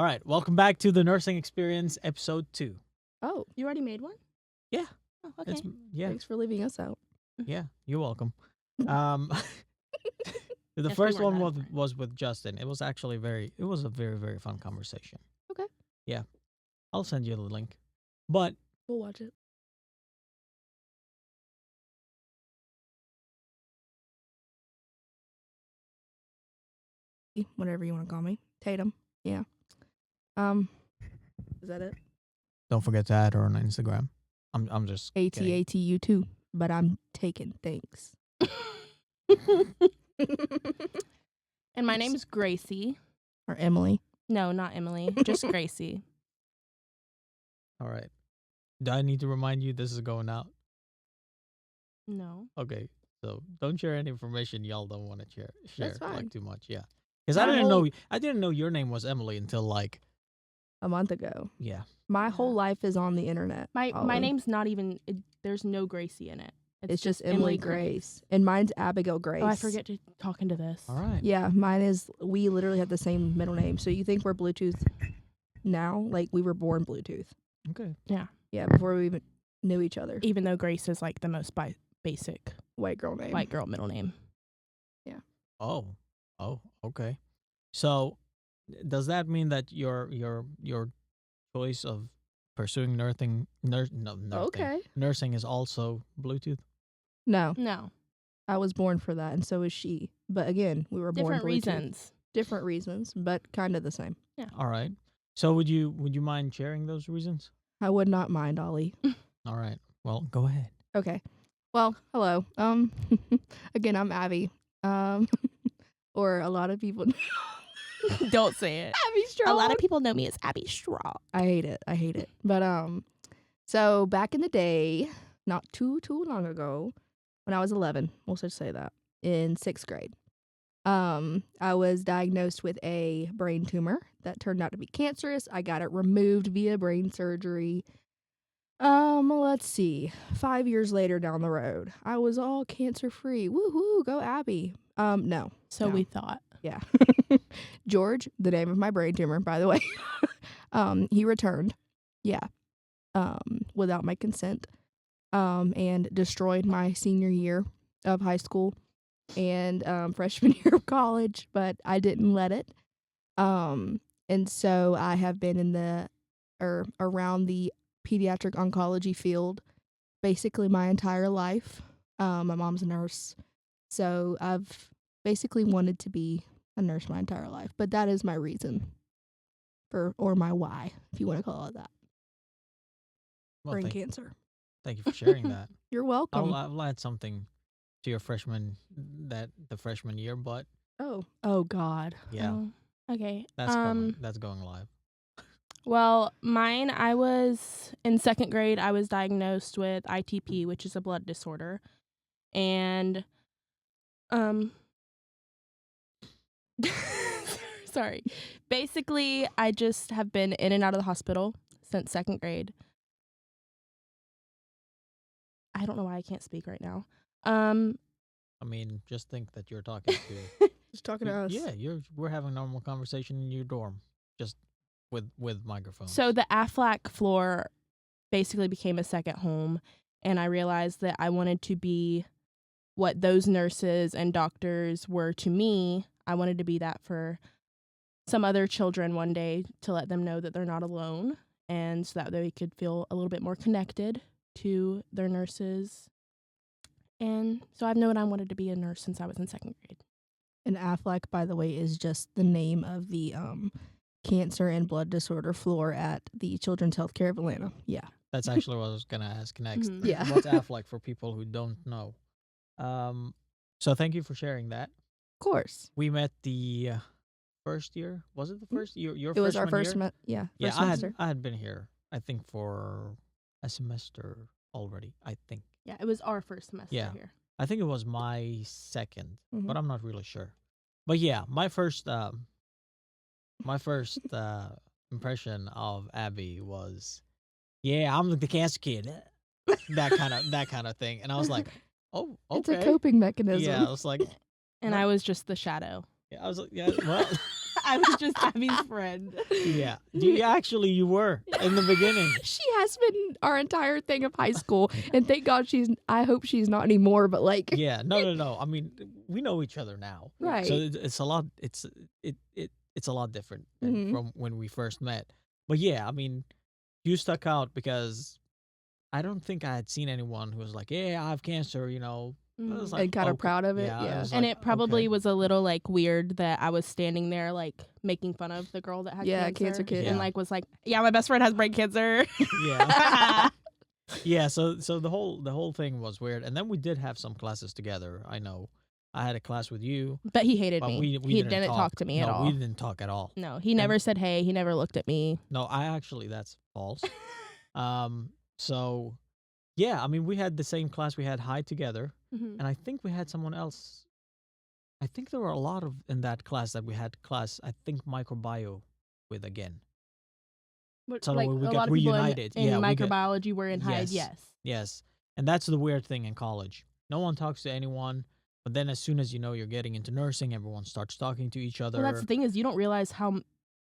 All right, welcome back to the Nursing Experience, episode 2. Oh, You already made one? Yeah. Oh, okay. It's, yeah, thanks for leaving us out. yeah, you're welcome. The Yes, we first weren't one that was, important. was with Justin. It was actually it was a very, very fun conversation. Okay. Yeah. I'll send you the link. But We'll watch it. Whatever you want to call me. Tatum. Yeah. Is that it? don't forget to add her on Instagram. I'm just kidding. ATATU too, but I'm taking thanks. And my name's Gracie. Or Emily. No, not Emily. Just Gracie. All right. Do I need to remind you this is going out? No. Okay. So don't share any information y'all don't want to share That's fine. like too much. Yeah. Because I My didn't know your name was Emily until like A month ago. yeah. My whole life is on the internet. My Ollie. name's not even, there's no Gracie in it. It's just Emily Grace. And mine's Abigail Grace. Oh, I forget to talk into this. All right. Yeah, mine is, we literally have the same middle name. So you think we're Bluetooth now? Like we were born Bluetooth. Okay. Yeah, before we even knew each other. Even though Grace is like the most basic White girl name. white girl middle name. Oh, okay. So, does that mean that your choice of pursuing nursing is also Bluetooth? No, No. I was born for that, and so is she. But again, we were Different born Bluetooth. reasons. Different reasons, but kind of the same. All right. So, would you mind sharing those reasons? I would not mind, Ollie. All right. Well, go ahead. Okay. Well, hello. Again, I'm Abby. Or a lot of people. Don't say it. Abby Straw. A lot of people know me as Abby Straw. I hate it. But so back in the day, not too long ago, when I was 11, we'll just say that, in 6th grade, I was diagnosed with a brain tumor that turned out to be cancerous. I got it removed via brain surgery. Let's see. 5 years later down the road, I was all cancer free. Woohoo, go Abby. No. So No. we thought. Yeah. George, the name of my brain tumor, by the way. He returned. Yeah. Without my consent. And destroyed my senior year of high school and freshman year of college, but I didn't let it. And so I have been in around the pediatric oncology field basically my entire life. My mom's a nurse. So I've basically wanted to be a nurse my entire life, but that is my reason or my why, if you want to call it that. Well, Brain cancer. thank you for sharing that. You're welcome. I'll add something to your freshman year, but Oh God. yeah, Oh, okay. that's going live. Well, mine, I was in 2nd grade, I was diagnosed with ITP, which is a blood disorder. And, sorry. Basically, I just have been in and out of the hospital since 2nd grade. I don't know why I can't speak right now. I mean, just think that you're talking to. Just talking to us. Yeah, we're having a normal conversation in your dorm, just with microphones. So the AFLAC floor basically became a second home, and I realized that I wanted to be what those nurses and doctors were to me. I wanted to be that for some other children one day, to let them know that they're not alone, and so that they could feel a little bit more connected to their nurses. And so I've known I wanted to be a nurse since I was in 2nd grade. And AFLAC, by the way, is just the name of the cancer and blood disorder floor at the Children's Healthcare of Atlanta. Yeah. That's actually what I was gonna ask next. Mhm. Yeah. What's AFLAC for people who don't know? So thank you for sharing that. Of course. We met the first year. Was it the first year? Your It was our freshman first year? yeah. Yeah, First I semester. had been here, I think, for a semester already. I think. Yeah, it was our first semester Yeah. here. I think it was my second, Mhm. but I'm not really sure. But yeah, my first impression of Abby was, yeah, I'm the cancer kid, that kind of thing, and I was like, oh, okay, It's a coping mechanism. yeah, I was like, And What? I was just the shadow. yeah, I was like, yeah, well, I was just Abby's friend. Yeah. Actually, you were in the beginning. She has been our entire thing of high school, and thank God I hope she's not anymore. But like, Yeah. No. I mean, we know each other now. right? So it's a lot. It's a lot different than Mhm. from when we first met. But yeah, I mean, you stuck out because I don't think I had seen anyone who was like, "Yeah, I have cancer," I was like, And kind of okay. proud of it. Yeah, I Yeah. was And like, it probably okay. was a little like weird that I was standing there like making fun of the girl that had Yeah, cancer. cancer kid. Yeah. And like was like, yeah, my best friend has brain cancer. Yeah. Yeah, so the whole thing was weird. And then we did have some classes together. I know. I had a class with you, But he hated but me. we He didn't talk to me at No, all. we didn't talk at all. No, he never said hey. He never looked at me. No, that's false. So yeah, I mean, we had the same class. We had high together, and I think we had someone else. I think there were a lot of in that class that we had class. I think microbio with again. So Like we a got lot of people reunited. in Yeah, we got microbiology were in Hyde. yes, Yes. yes, and that's the weird thing in college. No one talks to anyone, but then as soon as you're getting into nursing, everyone starts talking to each other. Well, that's the thing is you don't realize how,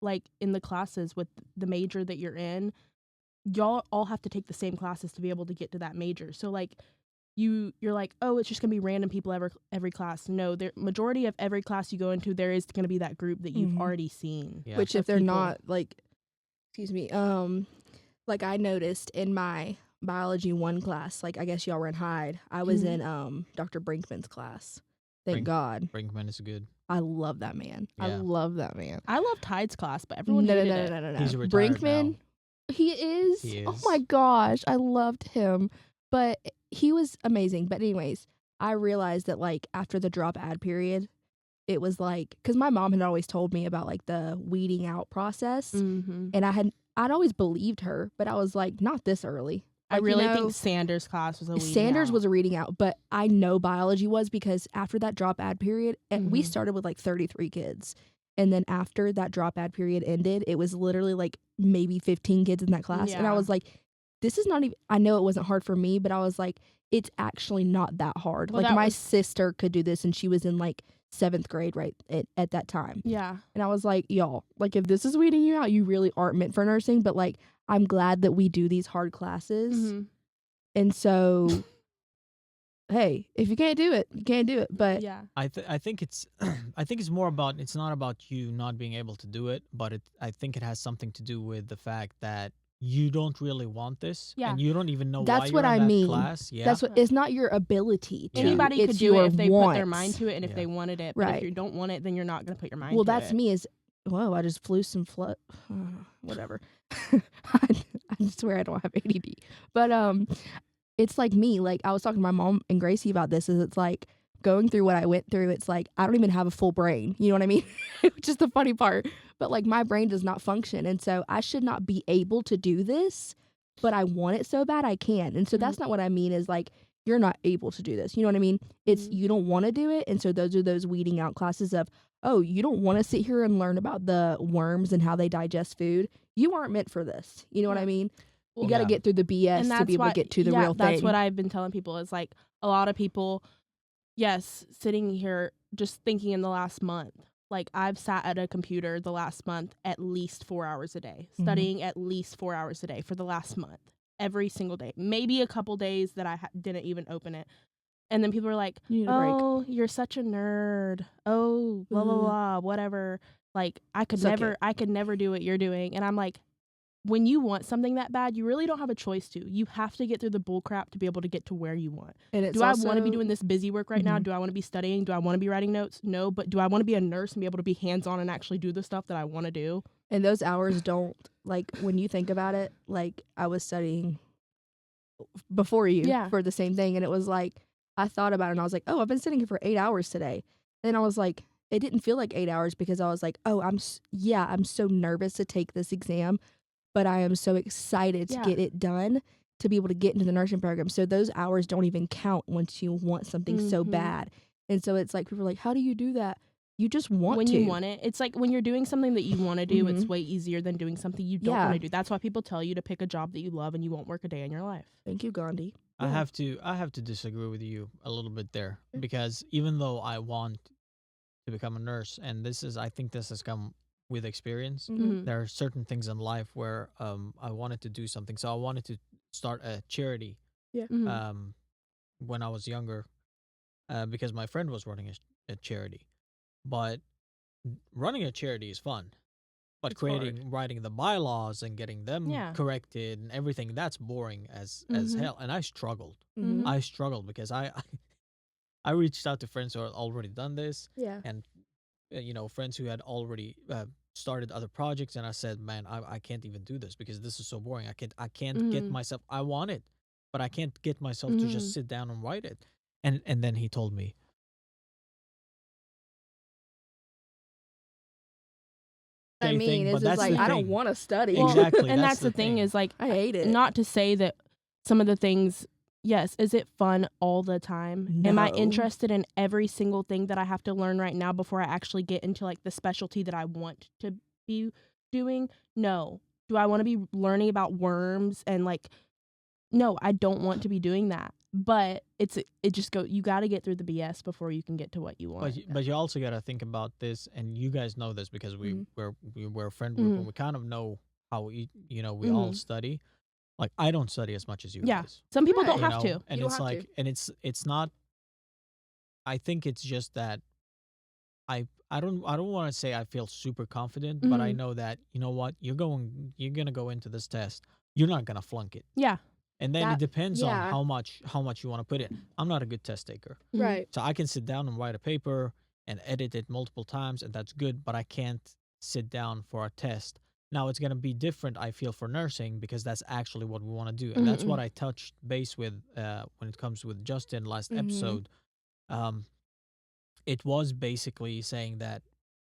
like in the classes with the major that you're in, y'all all have to take the same classes to be able to get to that major. So like you're like, oh, it's just gonna be random people every class. No, the majority of every class you go into, there is gonna be that group that you've Mhm. already seen. Yeah. Which, if of they're people. not like, excuse me, like I noticed in my biology 1 class, like I guess y'all were in Hyde. I was Mhm. in Dr. Brinkman's class. Thank Brink- God. Brinkman is good. I love that man. I Yeah. love that man. I loved Hyde's class, but everyone No, hated it. no. He's retired Brinkman, now. he is. He Oh is. my gosh, I loved him. But he was amazing. But anyways, I realized that like after the drop ad period, it was like, because my mom had always told me about like the weeding out process, Mm-hmm. and I'd always believed her, but I was like, not this early. I Like, really think Sanders' class was a weeding Sanders out. was a reading out, but I know biology was because after that drop ad period, we Mhm. started with like 33 kids. And then after that drop ad period ended, it was literally like maybe 15 kids in that class. And I Yeah. was like, this is not even, I know it wasn't hard for me, but I was like, it's actually not that hard. Well, like that my was- sister could do this and she was in like 7th grade right at that time. Yeah. And I was like, y'all, like if this is weeding you out, you really aren't meant for nursing. But like, I'm glad that we do these hard classes. Mhm. And so, hey, if you can't do it, you can't do it. But Yeah. I think it's I think it's more about it's not about you not being able to do it, but I think it has something to do with the fact that you don't really want this, Yeah. and you don't even know why That's you're what in I that mean. class. Yeah, that's what it's not your ability. To, Yeah. Anybody it's could do your it if they put their wants. mind to it and if Yeah. they wanted it. But Right. if you don't want it, then you're not going to put your mind Well, to that's it. me. Is whoa, I just flew some whatever. I swear I don't have ADD, but it's like me. Like I was talking to my mom and Gracie about this. Is it's like going through what I went through. It's like I don't even have a full brain. You know what I mean? Which is the funny part. But like my brain does not function, and so I should not be able to do this. But I want it so bad I can, and so that's not what I mean. Is like you're not able to do this. You know what I mean? It's Mhm. you don't want to do it, and so those are those weeding out classes of. Oh, you don't want to sit here and learn about the worms and how they digest food. You aren't meant for this. You know what I Yeah. mean? You Well, got to yeah. get through the BS And to that's be able why, to get to the yeah, real thing. that's what I've been telling people is like a lot of people, yes, sitting here just thinking in the last month, like I've sat at a computer the last month at least 4 hours a day, Mhm. studying at least 4 hours a day for the last month, every single day. Maybe a couple days that I didn't even open it. And then people are like, You need a break. "Oh, you're such a nerd. Oh, blah blah Mhm. blah, whatever." Like I could Suck it. never do what you're doing. And I'm like, when you want something that bad, you really don't have a choice to. You have to get through the bull crap to be able to get to where you want. And it's Do I also, want to be doing this busy work right now? Mhm. Do I want to be studying? Do I want to be writing notes? No, but do I want to be a nurse and be able to be hands-on and actually do the stuff that I want to do? And those hours don't, like, when you think about it, like, I was studying before you Yeah. for the same thing. And it was like, I thought about it and I was like, oh, I've been sitting here for 8 hours today. And I was like, it didn't feel like 8 hours because I was like, oh, I'm so nervous to take this exam, but I am so excited to Yeah. get it done to be able to get into the nursing program. So those hours don't even count once you want something so Mhm. bad. And so it's like, people are like, how do you do that? You just want When to. you want it, it's like when you're doing something that you want to do, it's Mhm. way easier than doing something you don't Yeah. want to do. That's why people tell you to pick a job that you love and you won't work a day in your life. Thank you, Gandhi. I Yeah. have to disagree with you a little bit there, because even though I want to become a nurse, and I think this has come with experience. Mhm. There are certain things in life where I wanted to do something. So I wanted to start a charity Mhm. when I was younger because my friend was running a charity. But running a charity is fun. But It's hard. writing the bylaws and getting them Yeah. corrected and everything, that's boring as Mhm. hell. And I struggled. Mhm. I struggled because I reached out to friends who had already done this Yeah. and friends who had already started other projects, and I said, man, I can't even do this because this is so boring. I can't get Mhm. myself. I want it, but I can't get myself to Mhm. just sit down and write it. And then he told me, I same mean, thing, it's but just that's like the I don't thing. want to study. Well, Exactly, and that's that's the thing thing. is like I hate it. not to say that some of the things, yes, is it fun all the time? Am I No. interested in every single thing that I have to learn right now before I actually get into like the specialty that I want to be doing? No. Do I want to be learning about worms and like no, I don't want to be doing that. But it just you got to get through the BS before you can get to what you want. But you also got to think about this, and you guys know this because Mhm. we're a friend group, Mhm. and we kind of know how we all Mhm. study. Like I don't study as much as you Yeah. guys. Some people don't Right. have to. And You don't it's have like, to. and it's not. I think it's just that I don't want to say I feel super confident, but I Mhm. know that you know what you're gonna go into this test. You're not gonna flunk it, Yeah. and then it depends on yeah. how much you want to put in. I'm not a good test taker, Mhm. Right. so I can sit down and write a paper and edit it multiple times, and that's good. But I can't sit down for a test. Now it's gonna be different. I feel for nursing because that's actually what we want to do, and that's what Mhm. I touched base with when it comes with Justin last Mhm. episode. Um, it was basically saying that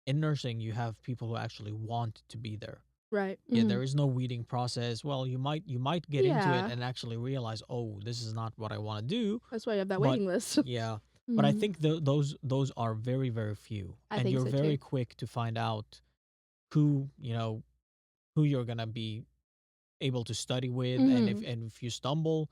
in nursing you have people who actually want to be there. Right. Yeah, Mhm. there is no weeding process. Well, you might get into it Yeah. and actually realize, oh, this is not what I want to do. That's why you have that But waiting list. yeah, but I Mhm. think those are very very few, I and think you're so, very too. quick to find out who who you're gonna be able to study with, and Mhm. if you stumble,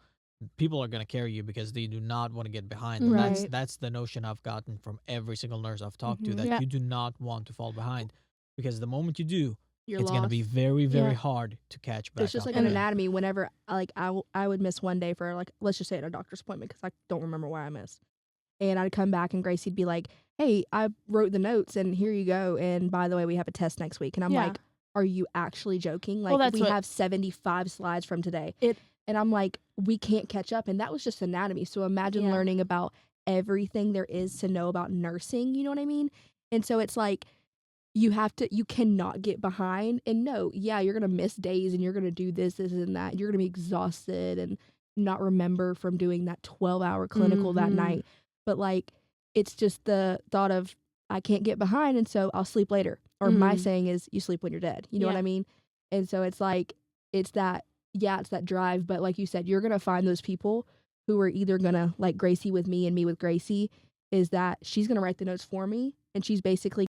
people are going to carry you because they do not want to get behind, and Mhm. that's the notion I've gotten from every single nurse I've talked to, Mhm. that Yeah. you do not want to fall behind, because the moment you do, You're it's going to be lost. very very Yeah. hard to catch It's back just up like an And- again. anatomy. Whenever I would miss one day for like, let's just say at a doctor's appointment because I don't remember why I missed, and I'd come back and Gracie'd be like, "Hey, I wrote the notes and here you go. And by the way, we have a test next week." And I'm Yeah. like, "Are you actually joking? Well, Like that's we what- have 75 slides from today." It- And I'm like, "We can't catch up." And that was just anatomy. So imagine Yeah. learning about everything there is to know about nursing. You know what I mean? And so it's like you cannot get behind. And no, yeah, you're gonna miss days and you're gonna do this and that. You're gonna be exhausted and not remember from doing that 12-hour clinical that Mhm. night. But like it's just the thought of I can't get behind and so I'll sleep later. Or my Mhm. saying is you sleep when you're dead. You know what Yeah. I mean? And so it's like it's that drive, but like you said, you're gonna find those people who are either gonna like Gracie with me and me with Gracie, is that she's gonna write the notes for me and she's basically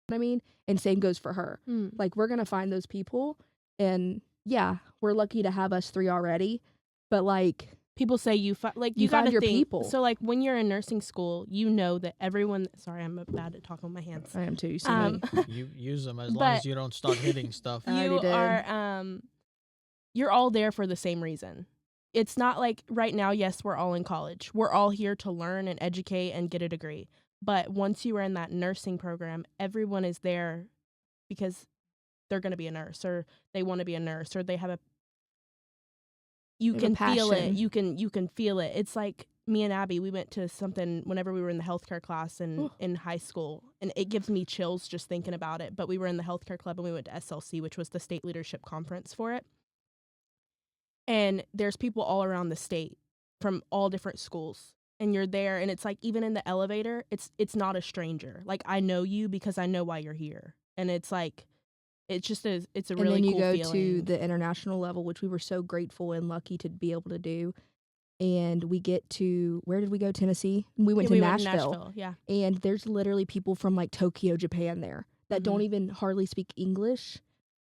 what I mean? And same goes for her. Mm. Like we're gonna find those people, and yeah, we're lucky to have us three already. But like, People say you You gotta find your think. people. So like when you're in nursing school, you know that everyone. Sorry, I'm bad at talking with my hands. I am too. So You use them as long But- as you don't start hitting stuff. I already You did. are you're all there for the same reason. It's not like right now, yes, we're all in college. We're all here to learn and educate and get a degree. But once you are in that nursing program, everyone is there because they're going to be a nurse, or they want to be a nurse, or they have a you They have a can feel it. passion. You can feel it. It's like me and Abby, we went to something whenever we were in the healthcare class Ooh. in high school, and it gives me chills just thinking about it. But we were in the healthcare club and we went to SLC, which was the state leadership conference for it. And there's people all around the state from all different schools. And you're there, and it's like even in the elevator, it's not a stranger. Like I know you because I know why you're here. And it's like it's a and really then you cool go feeling. to the international level, which we were so grateful and lucky to be able to do. And we get to where did we go? Tennessee. We went Yeah, to we Nashville. Yeah. And there's literally people from like Tokyo, Japan there that Mhm. don't even hardly speak English,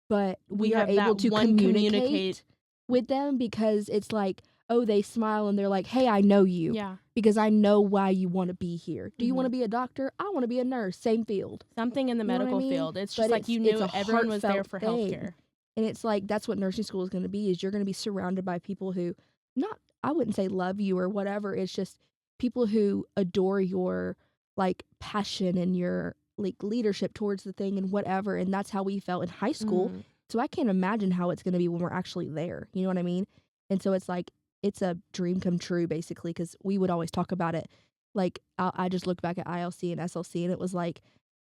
but We we are have able that to one communicate communicate- with them because it's like, oh, they smile and they're like, hey, I know you Yeah. because I know why you want to be here. Do you want to Mhm. be a doctor? I want to be a nurse. Same field. Something in the You know what I medical mean? field. It's But just like you knew it's a everyone was there heartfelt for thing. healthcare. And it's like, that's what nursing school is going to be, is you're going to be surrounded by people who I wouldn't say love you or whatever. It's just people who adore your like passion and your like leadership towards the thing and whatever. And that's how we felt in high school. Mhm. So I can't imagine how it's going to be when we're actually there. You know what I mean? And so it's like, it's a dream come true basically, because we would always talk about it. Like I just looked back at ILC and SLC and it was like,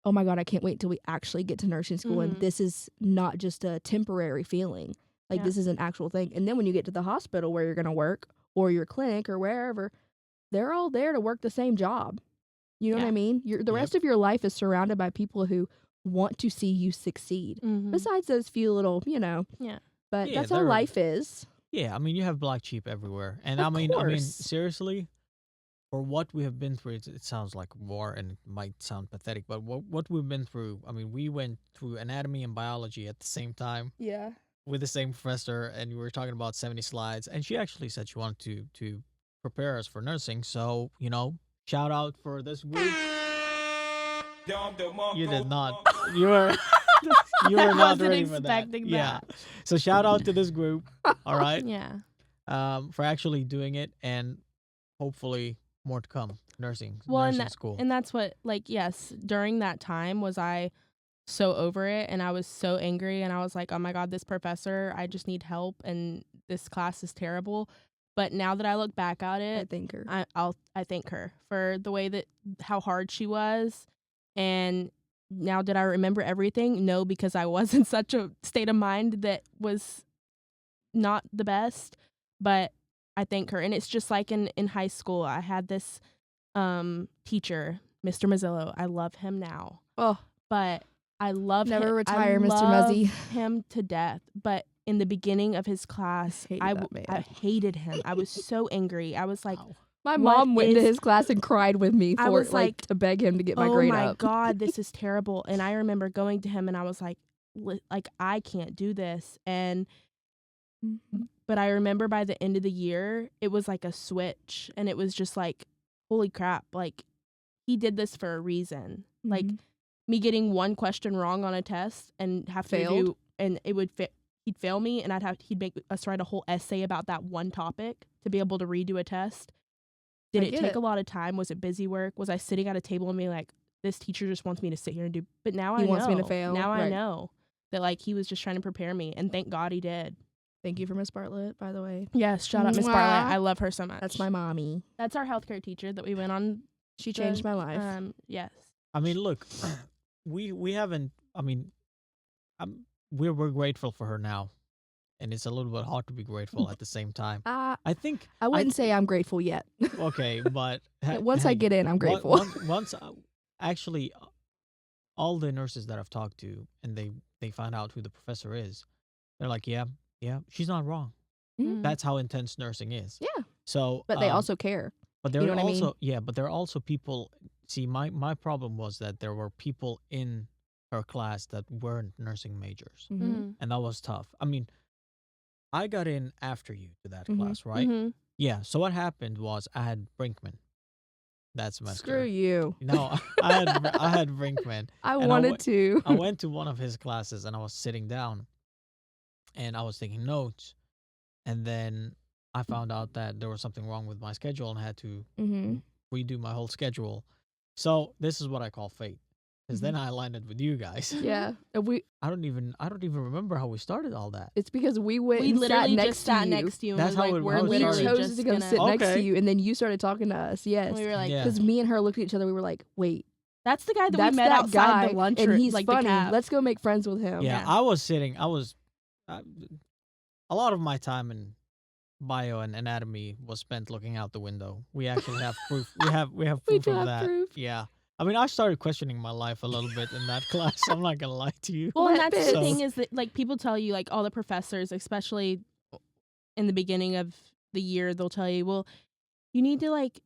oh my God, I can't wait till we actually get to nursing school. And Mhm. this is not just a temporary feeling. Like Yeah. this is an actual thing. And then when you get to the hospital where you're going to work or your clinic or wherever, they're all there to work the same job. You know what I Yeah. mean? The rest of your life is surrounded by people who want to see you succeed. Mhm. Besides those few little, Yeah. but Yeah, that's how they're- life is. Yeah, I mean, you have black sheep everywhere, and Of I mean, course. seriously, for what we have been through, it sounds like war, and it might sound pathetic, but what we've been through, I mean, we went through anatomy and biology at the same time Yeah. with the same professor, and we were talking about 70 slides, and she actually said she wanted to prepare us for nursing. So, shout out for this group. You did not. You were you I were not wasn't ready for that. expecting Yeah. that. So shout out to this group. All right. Yeah. For actually doing it, and hopefully more to come. Nursing Well, school. and that's what, like, yes, during that time was I so over it and I was so angry and I was like, oh my God, this professor, I just need help and this class is terrible. But now that I look back at I it, think her. I thank her for the way that how hard she was. And now did I remember everything? No, because I was in such a state of mind that was not the best. But I thank her. And it's just like in high school, I had this teacher, Mr. Mazzillo. I love him now. Oh, But I love never him. retire, I Mr. love Muzzy. him to death. But in the beginning of his class, Hated I that man. hated him. I was so angry. I was like, Wow. My What mom went into is- his class and cried with me I for was like like, to beg him to get my oh grade my up. God, this is terrible. And I remember going to him and I was like, I can't do this. And Mhm. but I remember by the end of the year, it was like a switch, and it was just like, holy crap, like he did this for a reason. Like Mhm. me getting one question wrong on a test and have to Failed? do, and it would he'd fail me, and he'd make us write a whole essay about that one topic to be able to redo a test. Did I it get take it. a lot of time? Was it busy work? Was I sitting at a table and being like, this teacher just wants me to sit here and do, but now He I know. wants me to fail, Now I right. know that like he was just trying to prepare me, and thank God he did. Thank you for Miss Bartlett, by the way. Yes, shout out Miss Mwah. Bartlett. I love her so much. That's my mommy. That's our healthcare teacher that we went on. She changed my life. Yes. I mean, look, we haven't. I mean, we're grateful for her now, and it's a little bit hard to be grateful at the same time. I think I wouldn't say I'm grateful yet. okay, but Once I get in, I'm grateful. Once actually, all the nurses that I've talked to, and they find out who the professor is, they're like, yeah, she's not wrong. Mhm. That's how intense nursing is. Yeah. So, But they also care. but there you know are what I mean? also but there are also people. See, my problem was that there were people in her class that weren't nursing majors, Mhm. and that was tough. I mean, I got in after you to that Mhm. class, right? Mm-hmm. Yeah. So what happened was I had Brinkman that semester. Screw you. No, I had Brinkman. I And I wanted went- to. I went to one of his classes and I was sitting down, and I was taking notes, and then I found out that there was something wrong with my schedule and I had to hmm redo my whole schedule. So this is what I call fate, because then I landed with you guys. Yeah. And I don't even remember how we started all that. it's because we went We and sat literally next just sat to you. next to you. And That's was how like, it- we're how it We literally started. chose just to go gonna. sit next to Okay. you, and then you started talking to us. Yes. We were like, Yeah. Because me and her looked at each other. We were like, wait, that's the guy that that's we met that outside guy, the lunch and he's like the funny. cab. Let's go make friends with him. Yeah, Yeah. I was a lot of my time in bio and anatomy was spent looking out the window. We actually have proof. We have We proof do of have that. proof. Yeah. I mean, I started questioning my life a little bit in that class. I'm not gonna lie to you. Well, and Wet that's the bits. thing is that like people tell you, like all the professors, especially in the beginning of the year, they'll tell you, well, you need to like,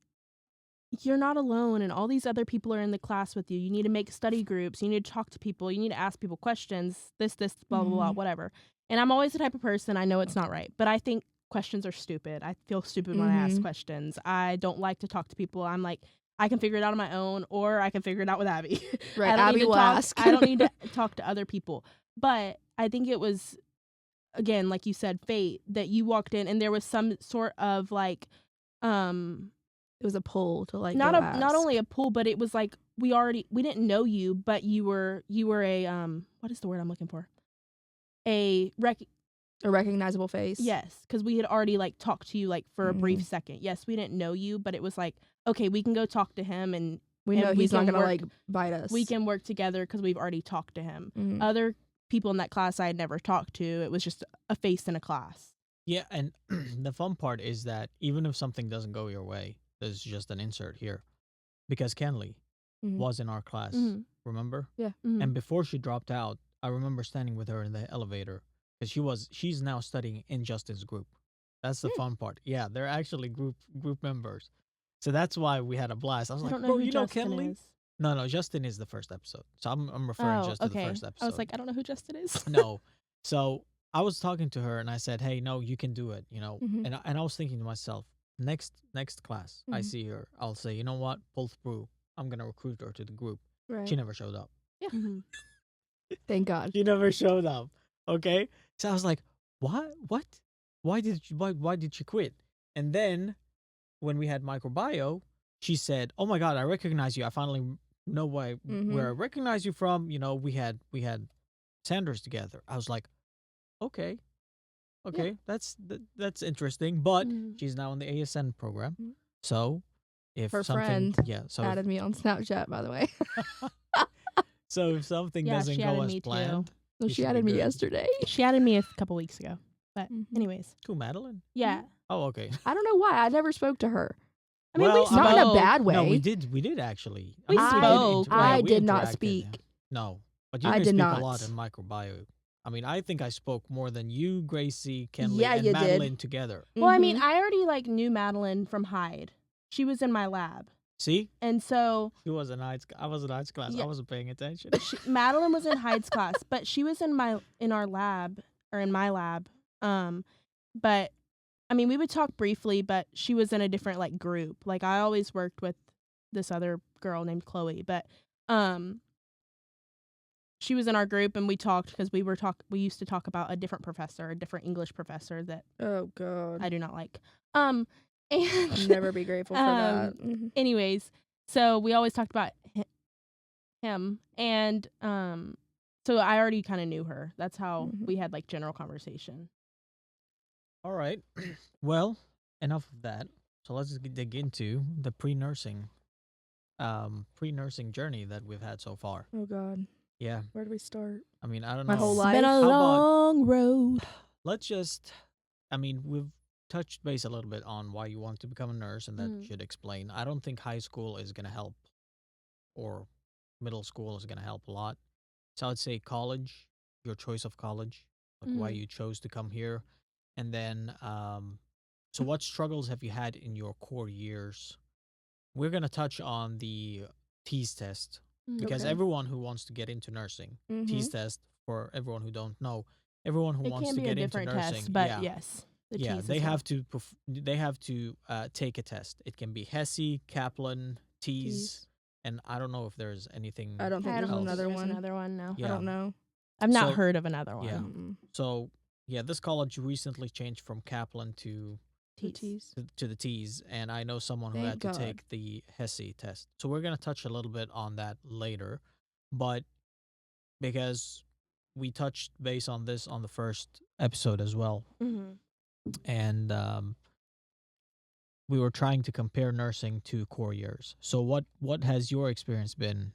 you're not alone, and all these other people are in the class with you. You need to make study groups. You need to talk to people. You need to ask people questions. This, blah blah blah, Mhm. whatever. And I'm always the type of person, I know it's not right, but I think questions are stupid. I feel stupid when I ask questions. I don't like to talk to people. I'm like, I can figure it out on my own, or I can figure it out with Abby. Right, I don't Abby need to will talk. ask. I don't need to talk to other people. But I think it was, again, like you said, fate that you walked in and there was some sort of like, It was a pull to like not ask. only a pull, but it was like we didn't know you, but you were a what is the word I'm looking for? A recognizable face. Yes, because we had already like talked to you like for a brief second. Yes, we didn't know you, but it was like, okay, we can go talk to him, and we know he's not gonna work, like bite us. We can work together because we've already talked to him. Mm-hmm. Other people in that class I had never talked to. It was just a face in a class. Yeah, and the fun part is that even if something doesn't go your way, there's just an insert here, because Kenley was in our class. Remember? Yeah. And before she dropped out, I remember standing with her in the elevator because she's now studying in Justin's group. That's the fun part. Yeah, they're actually group members. So that's why we had a blast. I was like, bro, you know Kenley? No, Justin is the first episode. So I'm referring just to the first episode. I was like, I don't know who Justin is. No. So I was talking to her and I said, hey, no, you can do it, you know. And I was thinking to myself, next class I see her, I'll say, you know what, pull through. I'm going to recruit her to the group. Right. She never showed up. Yeah. Thank God. She never showed up. Okay. So I was like, what? Why did she quit? And then when we had microbio, she said, oh my God, I recognize you. I finally know where I recognize you from. You know, we had Sanders together. I was like, okay, yeah. That's interesting. But she's now in the ASN program. So if her something, friend added me on Snapchat, by the way. So if something doesn't go as planned, well, she added me yesterday. She added me a couple weeks ago. But anyways, who, Madeline? Yeah. Oh, okay. I don't know why I never spoke to her. I mean, we spoke. Not in a bad way. No, we did actually. We spoke. I did not speak. No, but you did speak a lot in microbio. I mean, I think I spoke more than you, Gracie, Kenley, and Madeline together. Well, I mean, I already like knew Madeline from Hyde. She was in my lab. See? And so I was in Hyde's class. Yeah. I wasn't paying attention. Madeline was in Hyde's class, but she was in my lab. But I mean, we would talk briefly, but she was in a different like group. Like I always worked with this other girl named Chloe, but she was in our group and we talked because we used to talk about a different English professor that oh God, I do not like. And never be grateful for that. Anyways, so we always talked about him, and so I already kind of knew her. That's how we had like general conversation. All right. Well, enough of that. So let's dig into the pre-nursing journey that we've had so far. Oh God. Yeah. Where do we start? I mean, I don't know. My whole life. It's been a long road. Let's we've touched base a little bit on why you want to become a nurse, and that should explain. I don't think high school is going to help, or middle school is going to help a lot. So I'd say college, your choice of college, like why you chose to come here. And then, so what struggles have you had in your core years? We're going to touch on the TEAS test, because everyone who wants to get into nursing, TEAS test, for everyone who don't know, everyone who wants to get into nursing, test, but yes. They have to take a test. It can be HESI, Kaplan, TEAS, and I don't know if there's anything. I don't think there's another one. Another one, no. Yeah. I don't know. I've not heard of another one. Yeah. So yeah, this college recently changed from Kaplan to TEAS. To the TEAS, and I know someone who had to take the HESI test. So we're gonna touch a little bit on that later, but because we touched base on this on the first episode as well. And we were trying to compare nursing to core years. So what has your experience been?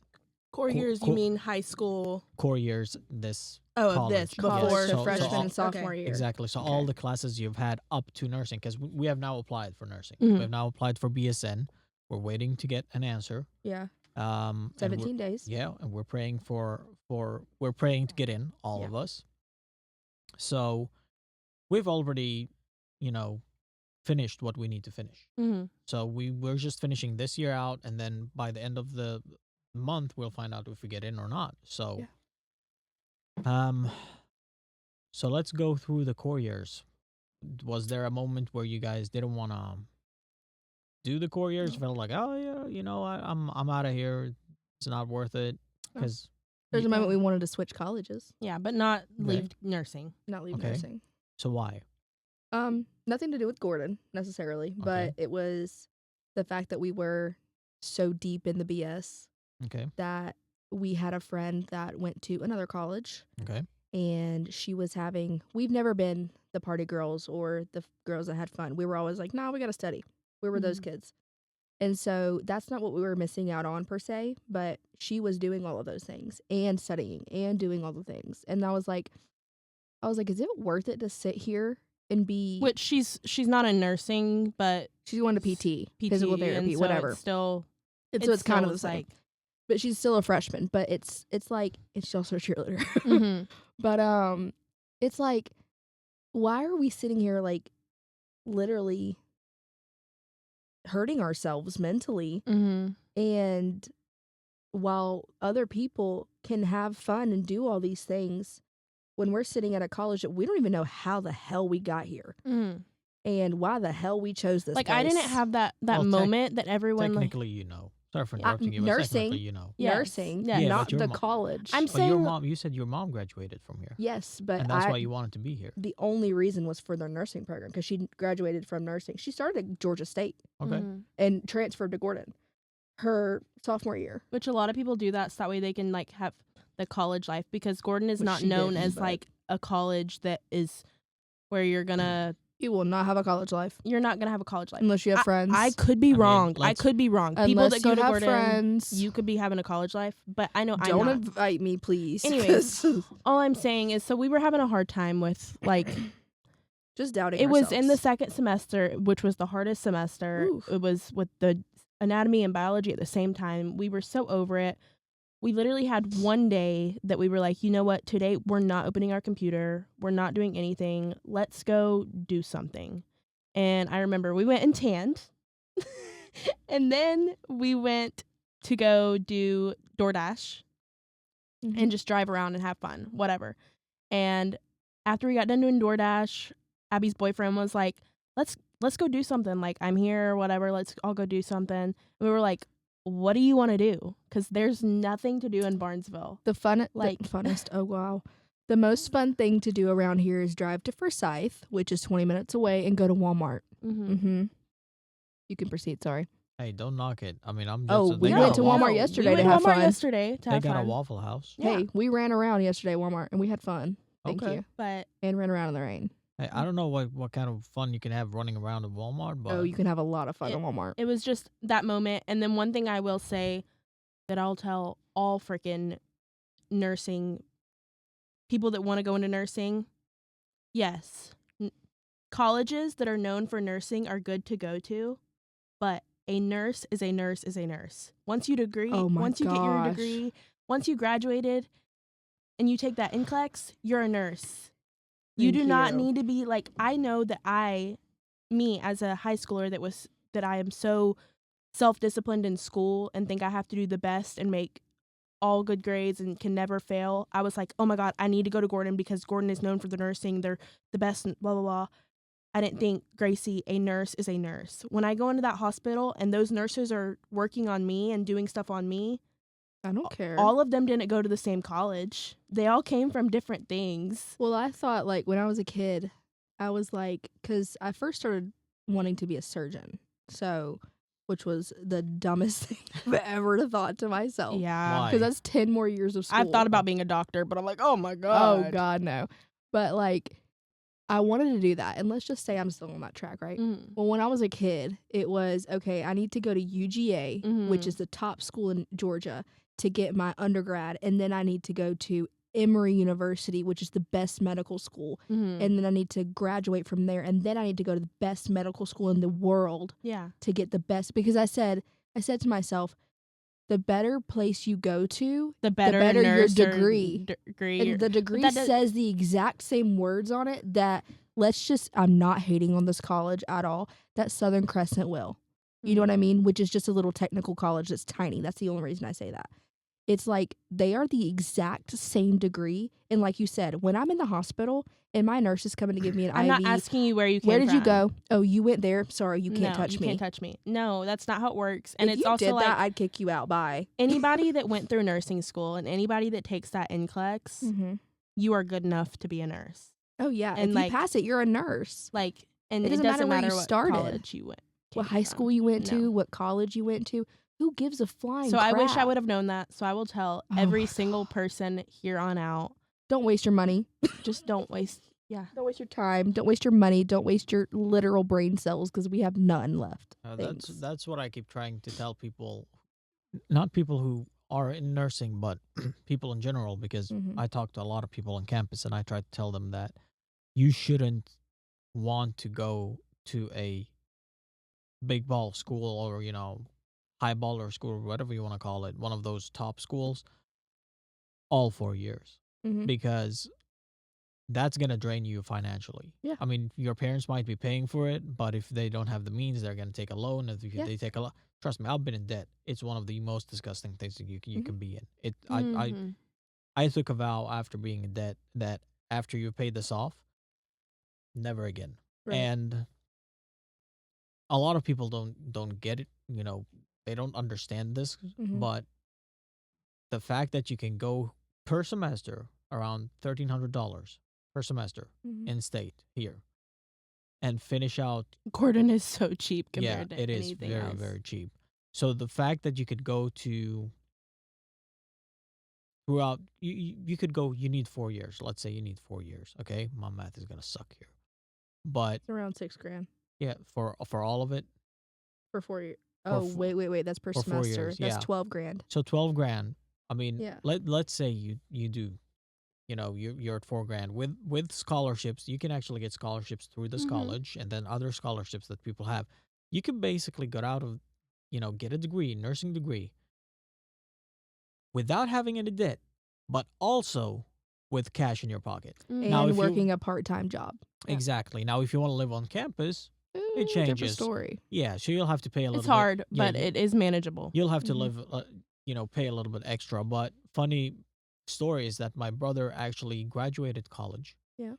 Core years, you mean high school? Core years, this college. This before the freshman and sophomore year. Exactly. So all the classes you've had up to nursing, because we have now applied for nursing. We have now applied for BSN. We're waiting to get an answer. Yeah. 17 days. Yeah, and we're praying we're praying to get in, all of us. So we've already, finished what we need to finish. So we're just finishing this year out, and then by the end of the month we'll find out if we get in or not. So so let's go through the core years. Was there a moment where you guys didn't want to do the 4 years? Felt like, oh yeah, I'm out of here. It's not worth it No. because There's a moment we wanted to switch colleges, Yeah, but not Okay. leave nursing. not leave Okay. nursing. So why? Nothing to do with Gordon necessarily, but it was the fact that we were so deep in the BS Okay. that we had a friend that went to another college. Okay. And we've never been the party girls or the girls that had fun. We were always like, nah, we got to study. We were those kids. And so that's not what we were missing out on per se, but she was doing all of those things and studying and doing all the things. And I was like, is it worth it to sit here and be... Which she's not in nursing, but She's going to PT, PT, physical and therapy, so whatever. It's still, So it's kind of the still, same. like, But she's still a freshman, but it's like, it's also a cheerleader. mhm. But it's like, why are we sitting here like literally hurting ourselves mentally? Mhm. And while other people can have fun and do all these things, when we're sitting at a college that we don't even know how the hell we got here Mhm. and why the hell we chose this Like I didn't place. have that Well, moment that everyone like. Technically, Sorry for Yeah. interrupting you, but Nursing. technically, Yes. nursing, Yes. Yeah, not but your the mom- college. I'm But your saying- mom, you said your mom graduated from here, yes, but and that's why you wanted to be here. the only reason was for their nursing program because she graduated from nursing. She started at Georgia State Okay. Mhm. and transferred to Gordon her sophomore year. Which a lot of people do that so that way they can like have the college life, because Gordon is Which not she known didn't, as but- like a college that is where you're You will not have a college life not gonna have a college life. unless you have friends. I could be I mean, wrong. I let's- could be wrong. People Unless that go you to have Gordon, friends. you could be having a college life, but I know I'm Don't not. invite me, please. Anyways, 'cause All I'm saying is, so we were having a hard time with like just doubting. it was in the ourselves. second semester, which was the hardest semester. Oof. It was with the anatomy and biology at the same time. We were so over it. We literally had one day that we were like, you know what? Today we're not opening our computer. We're not doing anything. Let's go do something. And I remember we went and tanned. And then we went to go do DoorDash Mhm. and just drive around and have fun, whatever. And after we got done doing DoorDash, Abby's boyfriend was like, let's go do something. Like, I'm here or whatever. Let's all go do something. And we were like, what do you want to do? Because there's nothing to do in Barnesville. the like- funnest. Oh wow. The most fun thing to do around here is drive to Forsyth, which is 20 minutes away, and go to Walmart. Mm-hmm. Mm-hmm. You can proceed. Sorry. Hey, don't knock it. I mean, I'm just. Oh, we they went got to a Walmart waffle- yesterday we to went have to Walmart fun. yesterday to They have got fun. a Waffle House. Yeah. Hey, we ran around yesterday at Walmart, and we had fun. Thank Okay. you. But And ran around in the rain. Hey, I don't know what kind of fun you can have running around at Walmart, but Oh, you can have a lot of fun It- at Walmart. it was just that moment. And then one thing I will say that I'll tell all freaking nursing people that want to go into nursing, yes, colleges that are known for nursing are good to go to, but a nurse is a nurse is a nurse. Once you degree, Oh my once you get your gosh. degree, once you graduated and you take that NCLEX, you're a nurse. You Thank do not you. need to be like, I know that me as a high schooler that I am so self-disciplined in school and think I have to do the best and make all good grades and can never fail. I was like, oh my God, I need to go to Gordon because Gordon is known for the nursing. They're the best, and blah, blah, blah. I didn't think, Gracie, a nurse is a nurse. When I go into that hospital and those nurses are working on me and doing stuff on me, I don't care. all of them didn't go to the same college. They all came from different things. Well, I thought, like, when I was a kid, I was like, because I first started wanting to be a surgeon. So, which was the dumbest thing I've ever thought to myself. Yeah. Why? Because that's 10 more years of school. I've thought about being a doctor, but I'm like, oh my God. Oh, God, no. But, like, I wanted to do that. And let's just say I'm still on that track, right? Mm. Well, when I was a kid, it was, okay, I need to go to UGA, which Mhm. is the top school in Georgia, to get my undergrad. And then I need to go to Emory University, which is the best medical school. Mhm. And then I need to graduate from there. And then I need to go to the best medical school in the world Yeah. to get the best. Because I said to myself, the better place you go to, The better, better your nurse or degree. degree. and the degree that does- says the exact same words on it that I'm not hating on this college at all, that Southern Crescent will. You know what I mean? Which is just a little technical college that's tiny. That's the only reason I say that. it's like they are the exact same degree. And like you said, when I'm in the hospital and my nurse is coming to give me an I'm IV, not asking you where you came where did you from. go? Oh, you went there. Sorry, you can't No, touch you me. can't touch me. No, that's not how it works. And if it's you also did like that, I'd kick you out. Bye. anybody that went through nursing school and anybody that takes that NCLEX, Mm-hmm. you are good enough to be a nurse. Oh yeah, And if like- you pass it, you're a nurse. Like, and It it doesn't matter doesn't where matter you what started. college you went. What came high from. school you went No. to, what college you went to. Who gives a flying So I wish I crap? would have known that. So I will tell Oh every my single person here on out, Don't waste your money. just don't waste. Yeah. Don't waste your time. Don't waste your money. Don't waste your literal brain cells because we have none left. That's what I keep trying to tell people, not people who are in nursing, but people in general, because Mhm. I talk to a lot of people on campus and I try to tell them that you shouldn't want to go to a big ball school or, high baller school, whatever you want to call it, one of those top schools, all 4 years, Mhm. because that's going to drain you financially. Yeah. I mean, your parents might be paying for it, but if they don't have the means, they're going to take a loan. If Yeah. they take a loan, trust me, I've been in debt. It's one of the most disgusting things that you Mhm. can be in. Mhm. I took a vow after being in debt that after you pay this off, never again. Right. And a lot of people don't get it. They don't understand this, Mhm. but the fact that you can go per semester around $1,300 per semester Mhm. in state here and finish out. Gordon is so cheap Yeah, compared to it is anything very, else. very cheap. So the fact that you could go to throughout, you could go, you need 4 years. Let's say you need 4 years. Okay. My math is going to suck here. But It's around $6,000 yeah, for all of it. for 4 years. For Oh, f- wait. That's per for 4 semester. years, That's yeah. $12,000. So 12 grand. I mean, Yeah. let's say you do, you're at 4 grand with scholarships. You can actually get scholarships through this Mhm. college, and then other scholarships that people have. You can basically get out of, get a degree, nursing degree, without having any debt, but also with cash in your pocket. Mhm. Now, And if you- working a part-time job. Yeah. Exactly. Now, if you want to live on campus, Different changes. story. yeah, so you'll have to pay a little It's bit. hard, Yeah, but it is manageable. You'll have to Mhm. live, pay a little bit extra. But funny story is that my brother actually graduated college. Yeah.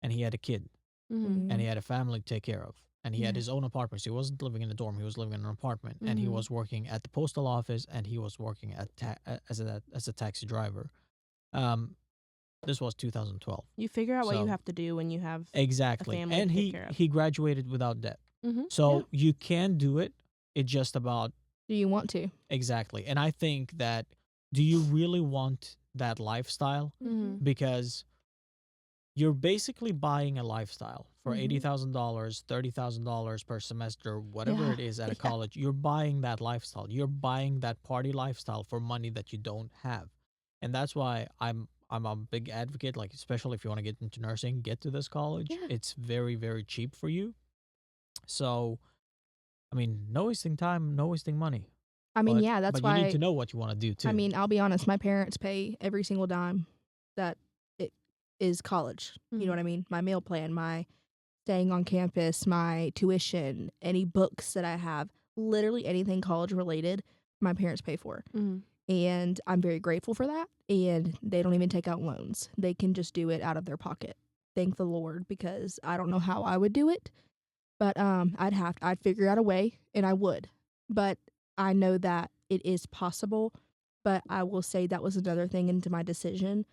And he had a kid, Mhm. and he had a family to take care of, and he had Yeah. his own apartment. So he wasn't living in a dorm; he was living in an apartment, and he Mhm. was working at the postal office, and he was working as a taxi driver. Um, this was 2012. You figure out what you So- have to do when you have Exactly, family and to take he care of. he graduated without debt. Mhm. So you can do it. It's just about Do you want to? exactly. And I think that, do you really want that lifestyle? Mhm. Because you're basically buying a lifestyle for Mhm. $80,000, $30,000 per semester, whatever Yeah. it is at a Yeah. college. You're buying that lifestyle. You're buying that party lifestyle for money that you don't have. And that's why I'm a big advocate, like, especially if you want to get into nursing, get to this college. Yeah. It's very, very cheap for you. So, I mean, no wasting time, no wasting money. I mean, But- yeah, that's but why. you need to know what you want to do too. I mean, I'll be honest. My parents pay every single dime that it is college. You Mhm. know what I mean? My meal plan, my staying on campus, my tuition, any books that I have, literally anything college related, my parents pay for. Mhm. And I'm very grateful for that. And they don't even take out loans. They can just do it out of their pocket. Thank the Lord, because I don't know how I would do it. But I'd figure out a way, and I would. But I know that it is possible. But I will say that was another thing into my decision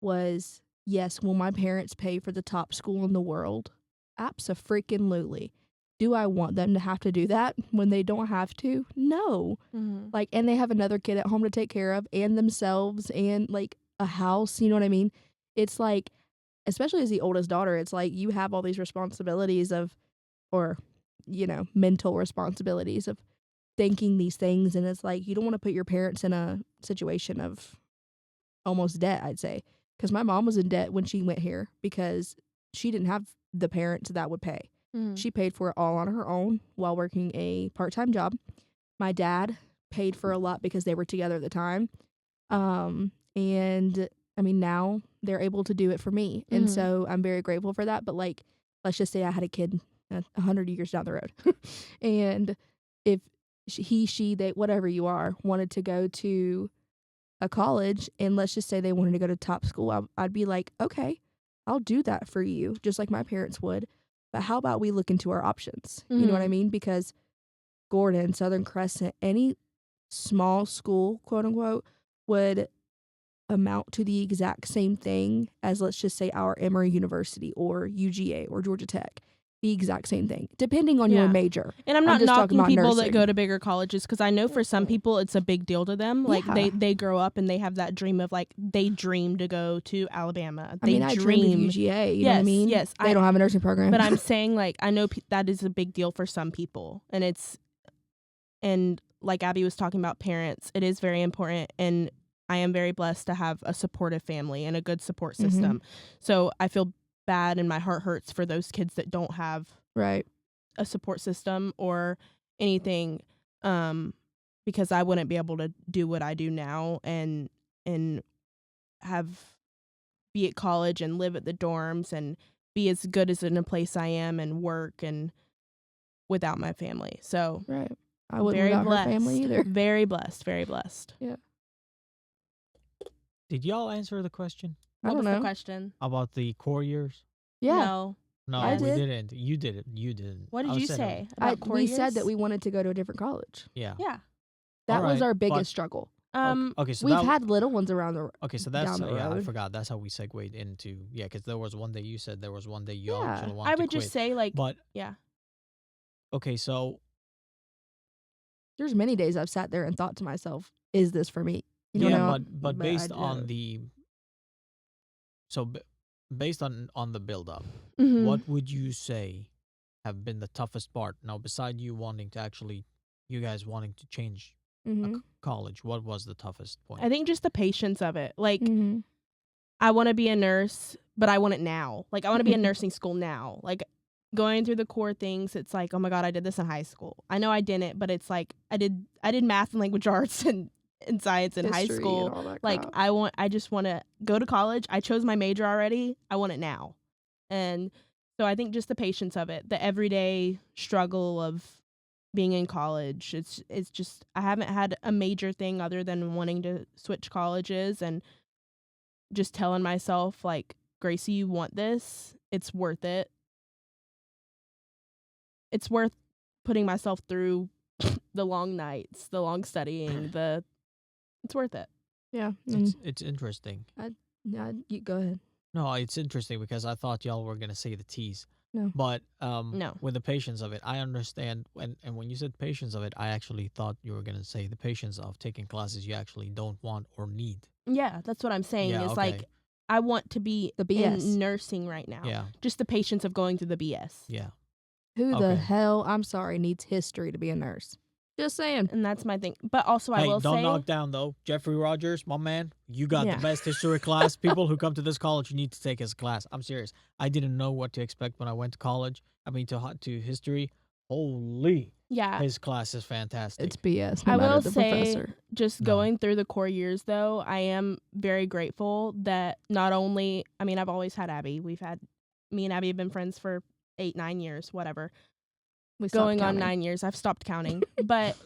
was, yes, will my parents pay for the top school in the world? Abso-freaking-lutely. Do I want them to have to do that when they don't have to? No. Mhm. Like, and they have another kid at home to take care of, and themselves, and like a house. You know what I mean? It's like, especially as the oldest daughter, it's like you have all these responsibilities of, or, mental responsibilities of thinking these things. And it's like, you don't want to put your parents in a situation of almost debt, I'd say. Because my mom was in debt when she went here because she didn't have the parents that would pay. Mhm. She paid for it all on her own while working a part-time job. My dad paid for a lot because they were together at the time. And I mean, now they're able to do it for me. And Mhm. so I'm very grateful for that. But like, let's just say I had a kid 100 years down the road. And if she, they, whatever you are, wanted to go to a college, and let's just say they wanted to go to top school, I'd be like, okay, I'll do that for you, just like my parents would. But how about we look into our options? You know what I mean? Because Gordon, Southern Crescent, any small school, quote unquote, would amount to the exact same thing as, let's just say, our Emory University or UGA or Georgia Tech. The exact same thing, depending on your major. And I'm not just knocking talking people about that nursing. go to bigger colleges, because I know for some people it's a big deal to them. Like Yeah. they grow up and they have that dream of, like, they dream to go to Alabama. I mean, I dreamed of UGA. You know what I mean? Yes, They don't have a nursing program. But I'm saying, like, I know that is a big deal for some people, and like Abby was talking about parents, it is very important, and I am very blessed to have a supportive family and a good support system. So I feel bad and my heart hurts for those kids that don't have right. a support system or anything, because I wouldn't be able to do what I do now and be at college and live at the dorms and be as good as in a place I am and work and without my family. So right. I wouldn't very without blessed. her family either. Very blessed. Very blessed. Yeah. Did y'all answer the question I What don't was know. the question? about the core years? Yeah. No. No, I we did. didn't. You did it. You didn't. What I did you said say it. about core We years? said that we wanted to go to a different college. Yeah. Yeah. That was Alright, our but- biggest struggle. Okay. So We've that, had little ones around the okay. So that's down the yeah. I road. forgot. That's how we segued into because there was one day you said there was one day you Yeah. actually wanted I to would quit. just say, like, But yeah. okay, so There's many days I've sat there and thought to myself, "Is this for me?" You yeah, know, but based I on don't. the so based on the build up, Mhm. what would you say have been the toughest part? Now, beside you wanting to actually, you guys wanting to change Mhm. college, what was the toughest point? I think just the patience of it. Like, Mhm. I want to be a nurse, but I want it now. Like, I want to be in nursing school now. Like, going through the core things, it's like, oh my God, I did this in high school. I know I didn't, but it's like I did math and language arts and science in high History school. and all that Like, crap. I just want to go to college. I chose my major already. I want it now. And so I think just the patience of it, the everyday struggle of being in college. It's just, I haven't had a major thing other than wanting to switch colleges and just telling myself, like, Gracie, you want this. It's worth it. It's worth putting myself through the long nights, the long studying, it's worth it. Yeah. It's interesting. Yeah. You go ahead. No, it's interesting because I thought y'all were gonna say the T's. No. But No. with the patience of it, I understand. And when you said patience of it, I actually thought you were gonna say the patience of taking classes you actually don't want or need. Yeah, that's what I'm saying. Yeah, is okay. like, I want to be The BS. in nursing right now. Yeah, Just the patience of going through the BS. yeah. Who the Okay. hell, I'm sorry, needs history to be a nurse? Just saying. And that's my thing. But also, I Hey, will don't say, knock down though. Jeffrey Rogers, my man, you got Yeah. the best history class. People who come to this college, you need to take his class. I'm serious. I didn't know what to expect when I went to college. I mean, to history. Holy, yeah, his class is fantastic. It's BS. No I matter will the say, professor. just No. going through the core years, though, I am very grateful that not only, I mean, I've always had Abby. Me and Abby have been friends for 8-9 years, whatever. We stopped Going on counting. 9 years. I've stopped counting. But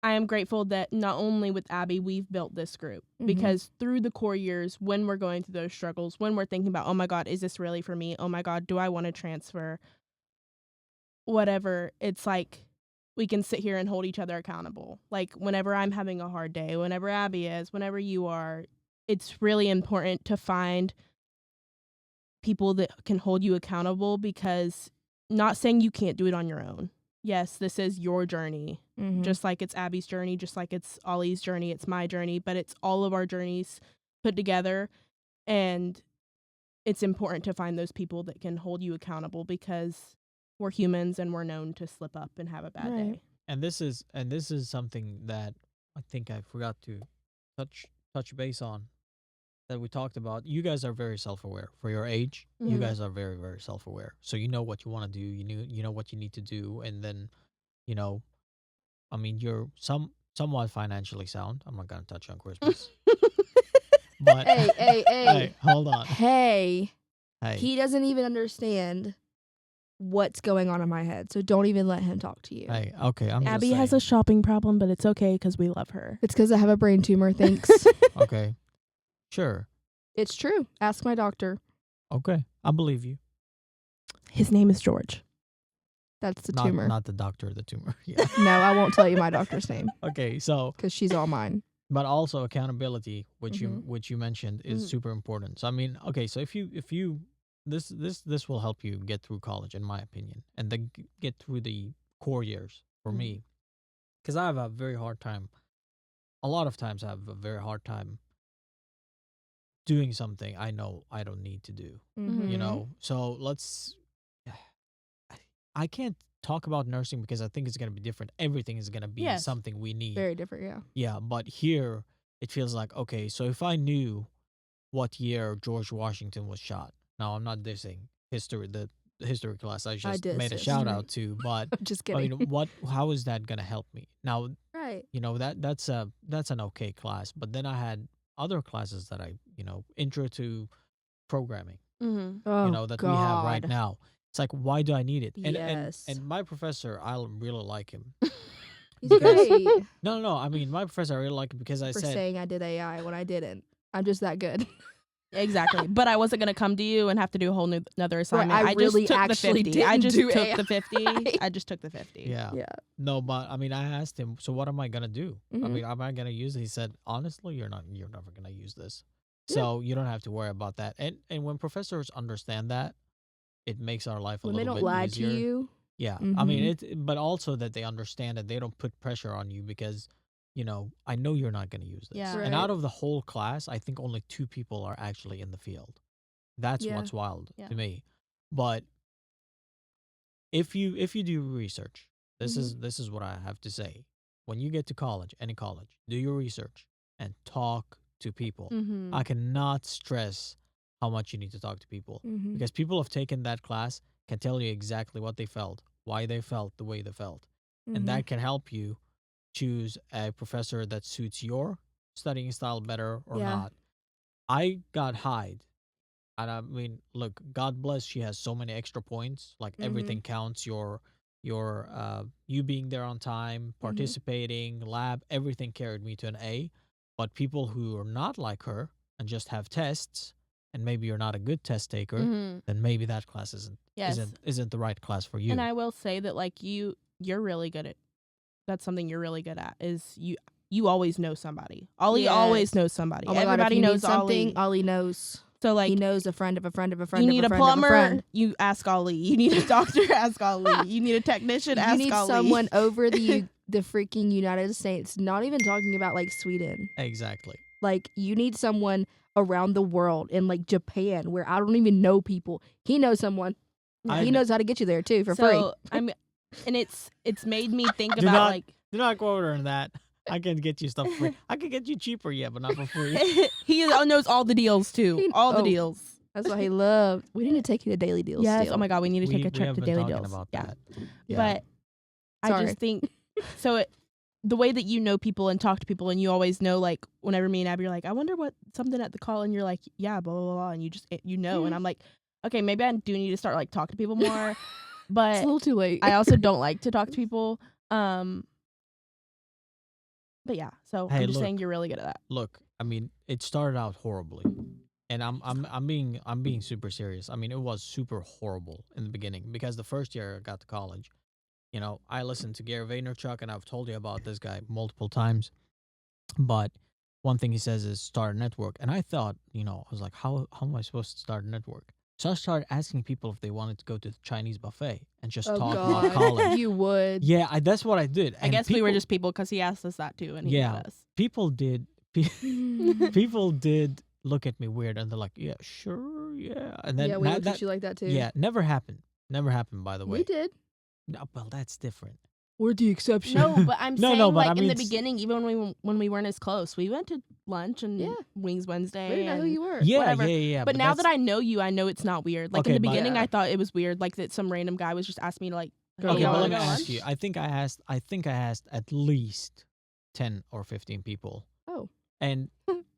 I am grateful that not only with Abby, we've built this group. Mhm. Because through the core years, when we're going through those struggles, when we're thinking about, oh my God, is this really for me? Oh my God, do I want to transfer? Whatever, it's like we can sit here and hold each other accountable. Like, whenever I'm having a hard day, whenever Abby is, whenever you are, it's really important to find people that can hold you accountable, because not saying you can't do it on your own. Yes, this is your journey, Mhm. just like it's Abby's journey, just like it's Ollie's journey, it's my journey, but it's all of our journeys put together. And it's important to find those people that can hold you accountable, because we're humans and we're known to slip up and have a bad Right. day. And this is something that I think I forgot to touch base on that we talked about. You guys are very self-aware for your age. You Mhm. guys are very, very self-aware. So you know what you want to do. You know what you need to do, and then, you know, I mean, you're somewhat financially sound. I'm not gonna touch on Christmas, but Hey, hey, hey. hey, hold on. Hey. Hey, He doesn't even understand what's going on in my head. So don't even let him talk to you. Hey, okay, I'm Abby just has a saying. shopping problem, but it's okay because we love her. It's because I have a brain tumor. Thanks. Okay, sure. It's true. Ask my doctor. Okay, I believe you. His name is George. That's the Not, tumor. not the doctor, the tumor. Yeah. No, I won't tell you my doctor's name Okay, so because she's all mine. but also accountability, which Mhm. you mentioned, is Mhm. super important. So I mean, okay, so if you this will help you get through college, in my opinion, and then get through the core years for Mhm. me, because I have a very hard time. A lot of times, I have a very hard time doing something I know I don't need to do. Mhm. You know, so let's. I can't talk about nursing because I think it's gonna be different. Everything is gonna be Yes. something we need. Very different, yeah. Yeah, but here it feels like, okay, so if I knew what year George Washington was shot, now I'm not dissing history, the history class I just dissed made a history. shout out to, but Just I kidding. mean, how is that gonna help me? Now, Right. you know, that's an okay class, but then I had other classes that intro to programming, Mm-hmm. Oh, that we have right God. now. It's like, why do I need it? Yes. And my professor, I really like him. He's Because- great No. I mean, my professor, I really like him because I for said, saying I did AI when I didn't. I'm just that good. Exactly. But I wasn't going to come to you and have to do a whole another assignment. I really just took actually the 50. I didn't just do took AI. the 50. I just took the 50. yeah. Yeah. No, but I mean, I asked him, so what am I gonna do? I Mhm. mean, am I gonna use it? He said, honestly, you're never gonna use this, Yeah. so you don't have to worry about that. And when professors understand that, it makes our life a When they little don't bit lie easier. to you. Yeah, I mean Mhm. but also that they understand that they don't put pressure on you because, I know you're not gonna use this. Yeah. And Right. out of the whole class, I think only 2 people are actually in the field. That's Yeah. what's wild Yeah. to me. But if you do research, this Mhm. is what I have to say. When you get to college, any college, do your research and talk to people. Mm-hmm. I cannot stress how much you need to talk to people Mhm. because people have taken that class can tell you exactly what they felt, why they felt the way they felt, and Mhm. that can help you choose a professor that suits your studying style better or Yeah. not. I got Hyde. And I mean, look, God bless. She has so many extra points. Like everything counts. You being there on time, participating, lab, everything carried me to an A. But people who are not like her and just have tests, and maybe you're not a good test taker, Mm-hmm. then maybe that class Yes. isn't the right class for you. And I will say that like you're really good at, that's something you're really good at, is you always know somebody. Ollie Yes. always knows somebody. Oh my Everybody God, if you knows need something, Ollie. Ollie knows. So like He knows a friend of a friend of a friend you of need a a friend of a plumber, friend. you ask Ollie. You need a doctor, ask Ollie. You need a technician, You ask need Ollie. someone over the freaking United States. Not even talking about like Sweden. Exactly. Like you need someone around the world in like Japan where I don't even know people. He knows someone. I He kn- knows how to get you there too for free. So I'm, and it's made me think Do about not- like Do not quote her on that. I can get you stuff free. I can get you cheaper, yeah, but not for free. he knows all the deals too. He- All the oh. deals. That's why he loved. We need to take you to Daily Deals. Yes. still. Oh my God, we need to take a we trip have to been Daily talking Deals. about Yeah. that. Yeah. But I Sorry. just think so. The way that you know people and talk to people, and you always know, like whenever me and Abby are like, I wonder what something at the call, and you're like, yeah, blah blah blah, and you just and I'm like, okay, maybe I do need to start like talking to people more, It's but a little too late. I also don't like to talk to people. But yeah, so Hey, I'm just look. saying you're really good at that. Look, I mean, it started out horribly, and I'm being super serious. I mean, it was super horrible in the beginning because the first year I got to college, I listened to Gary Vaynerchuk, and I've told you about this guy multiple times. But one thing he says is start a network, and I thought, I was like, how am I supposed to start a network? So I started asking people if they wanted to go to the Chinese buffet and just Oh talk God, about college. you would. Yeah, that's what I did. I And guess we were people- just people because he asked us that too, and he Yeah. got us. people did. People did look at me weird, and they're like, "Yeah, sure, yeah." And then yeah, we that, looked at you like that too. yeah, never happened. Never happened. By the way, we did. No, well, that's different. We're the exception. No, but I'm No, saying no, but like I in mean the beginning, even when we weren't as close, we went to lunch and Yeah. Wings Wednesday. We didn't know who and- you were. Yeah, whatever. yeah. But now that I know you, I know it's not weird. Like Okay, in the but- beginning, Yeah. I thought it was weird, like that some random guy was just asking me to like go Okay, to but lunch. let me ask you. I think I asked at least 10 or 15 people. Oh. And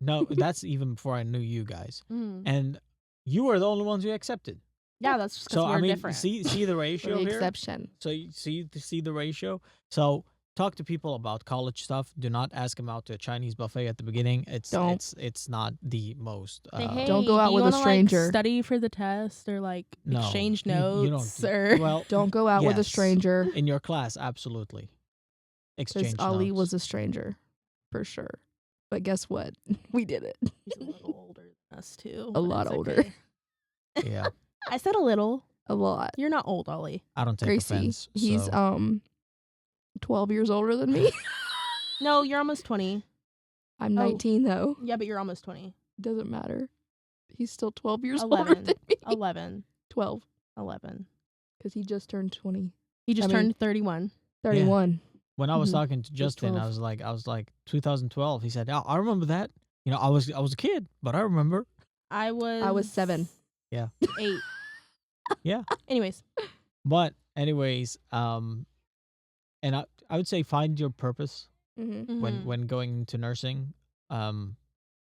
no, that's even before I knew you guys. Mm. And you were the only ones who accepted. Yeah, that's just because So we're I mean, different. see the For ratio the here. exception. So you see the ratio. So talk to people about college stuff. Do not ask them out to a Chinese buffet at the beginning. Don't. It's not the most. Say, hey, Don't go out do you with a wanna, stranger. Like, study for the test or like No, exchange you don't notes do- or well, Don't go out with a yes, stranger in your class. Absolutely, because exchange Ali notes. was a stranger for sure. But guess what? We did it. he's a little older than us too. A but lot it's older. okay. Yeah, I said a little. A lot. You're not old, Ollie. I don't take Gracie, offense. he's So 12 years older than me. No, you're almost 20. I'm 19 though. Yeah, but you're almost 20. Doesn't matter. He's still 12 years older 11. than me. 11. 12 11. because he just turned 20. He just I mean- turned 31. 31. when I was Mhm. talking to Justin, 12. I was like 2012. He said, "Oh, I remember that. You know, I was a kid, but I remember." I was 7. Yeah. 8. Yeah. Anyways. But anyways, and I would say find your purpose Mm-hmm. when going into nursing.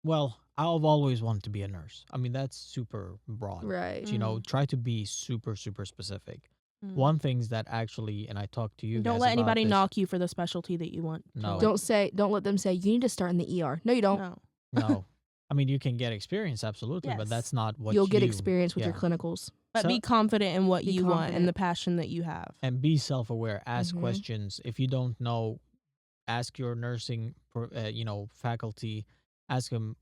Well, I've always wanted to be a nurse. I mean, that's super broad. Right. You know, try to be super specific. Mm. One things that actually, and I talked to you. Don't guys let about anybody this. knock you for the specialty that you want. to No. learn. Don't let them say you need to start in the ER. No, you don't. No. No, I mean you can get experience absolutely, but Yes. that's not what You'll get you- experience with your yeah. clinicals. But So- be confident in what Be you want confident. and the passion that you have. And be self-aware. Ask Mhm. questions. If you don't know, ask your nursing, faculty. Ask them.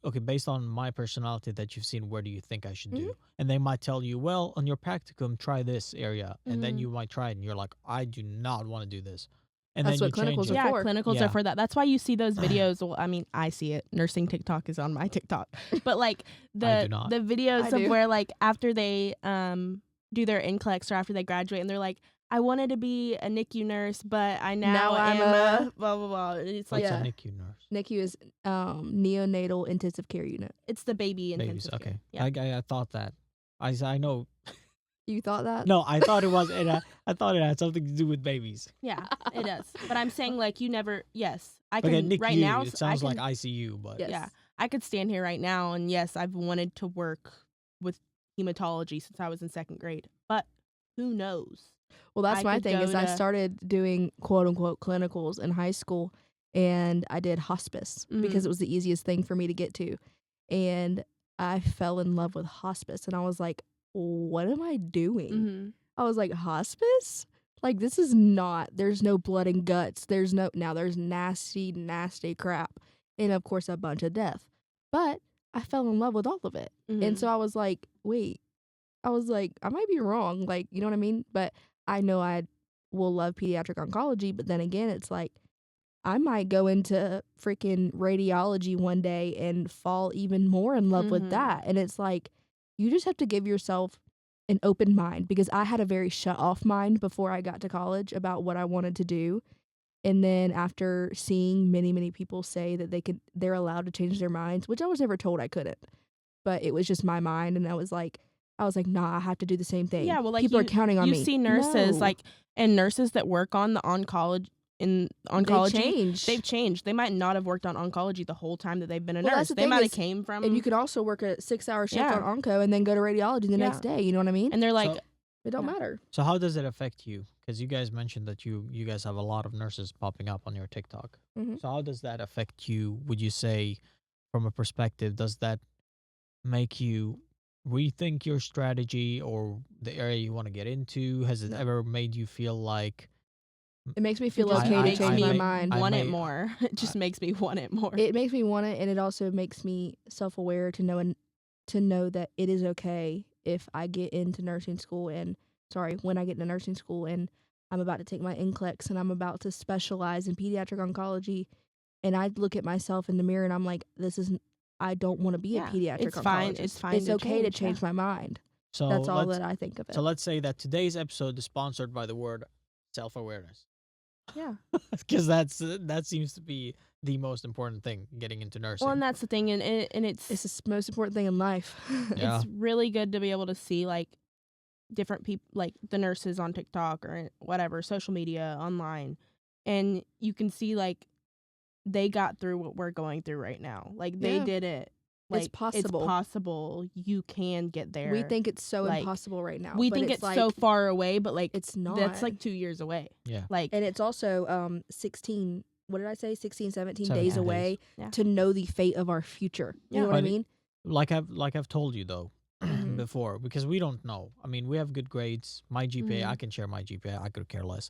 Okay, based on my personality that you've seen, where do you think I should Mm-hmm. do? And they might tell you, well, on your practicum, try this area, and then Mhm. you might try it, and you're like, I do not want to do this, and That's then what you change clinicals it. are Yeah, for. clinicals Yeah. are for that. That's why you see those videos. Well, I mean, I see it. Nursing TikTok is on my TikTok. But like I do not. the videos I of do. where like after they do their NCLEX or after they graduate and they're like, I wanted to be a NICU nurse, but I now I'm am a- blah blah blah. It's like What's Yeah. a NICU nurse? NICU is neonatal intensive care unit. it's the baby Babies. intensive Okay, care. Yeah. I thought that. I know. You thought that? No, I thought it was. I thought it had something to do with babies. Yeah, it does. But I'm saying like you never. Yes, I Okay, can NICU. right now. It sounds I like can, ICU, but Yes. Yeah, I could stand here right now and yes, I've wanted to work with hematology since I was in 2nd grade. But who knows? Well, that's I my could thing is go I to- started doing quote unquote clinicals in high school, and I did hospice because Mhm. it was the easiest thing for me to get to, and I fell in love with hospice, and I was like, what am I doing? Mm-hmm. I was like, hospice? Like, this is not, there's no blood and guts. There's nasty crap. And of course, a bunch of death. But I fell in love with all of it. Mm-hmm. And so I was like, wait, I might be wrong. Like, you know what I mean? But I know I will love pediatric oncology. But then again, it's like, I might go into freaking radiology one day and fall even more in love with Mhm. that. And it's like, you just have to give yourself an open mind, because I had a very shut off mind before I got to college about what I wanted to do. And then after seeing many people say that they're allowed to change their minds, which I was never told I couldn't, but it was just my mind. And I was like, nah, I have to do the same thing. Yeah, well, like people are you- counting on you me. see nurses No. like and nurses that work on the oncology They changed. They've changed. They might not have worked on oncology the whole time that they've been a Well, that's nurse. the They thing might have is- came from and you could also work a 6-hour shift Yeah. on onco and then go to radiology the Yeah. next day. You know what I mean? and they're like, So- It don't Yeah. matter. So how does it affect you? Because you guys mentioned that you guys have a lot of nurses popping up on your TikTok. Mhm. So how does that affect you? Would you say, from a perspective, does that make you rethink your strategy or the area you want to get into? Has it No. ever made you feel like It makes me feel it just okay to makes change my me mind. I want it may- more. It just makes me want it more. It makes me want it, and it also makes me self-aware to know that it is okay if I get into nursing school when I get into nursing school and I'm about to take my NCLEX and I'm about to specialize in pediatric oncology, and I look at myself in the mirror and I'm like, I don't want to be Yeah, a pediatric it's fine- oncologist. it's fine It's to okay to change, change yeah. my mind. so? That's all let's, that I think of it. So let's say that today's episode is sponsored by the word self-awareness, yeah. because that seems to be the most important thing getting into nursing. Well, and that's the thing, and it's It's the most important thing in life. Yeah. it's really good to be able to see like different people, like the nurses on TikTok or whatever, social media, online, and you can see like they got through what we're going through right now. Like they Yeah. did it Like, It's possible. It's possible you can get there. We think it's so Like, impossible right now. we but think it's like, so far away, but like it's not. that's like 2 years away. Yeah. Like, And it's also 16, what did I say? 16, 17 days 17 away Yeah. to know the fate of our future. You Yeah. know what I But mean? Like I've told you though Mhm. before, because we don't know. I mean, we have good grades. My GPA, I can share my GPA. I could care less.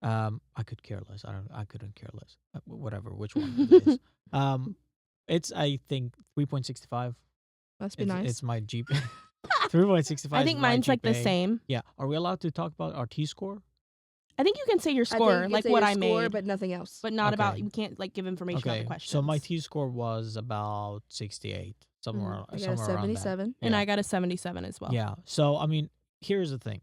I could care less. I couldn't care less. Whatever, which one it is. It's I think 3.65. Must be It's, nice. it's my GPA. 3.65. I think is my mine's like the GPA. same. Yeah. Are we allowed to talk about our T score? I think you can say your I score, think like it's what your I score, made, but nothing else. but not about. Okay. You can't like give information about the questions. So my T score was about 68, somewhere, I got a somewhere around that. 77. and Yeah. I got a 77 as well. Yeah. So I mean, here's the thing.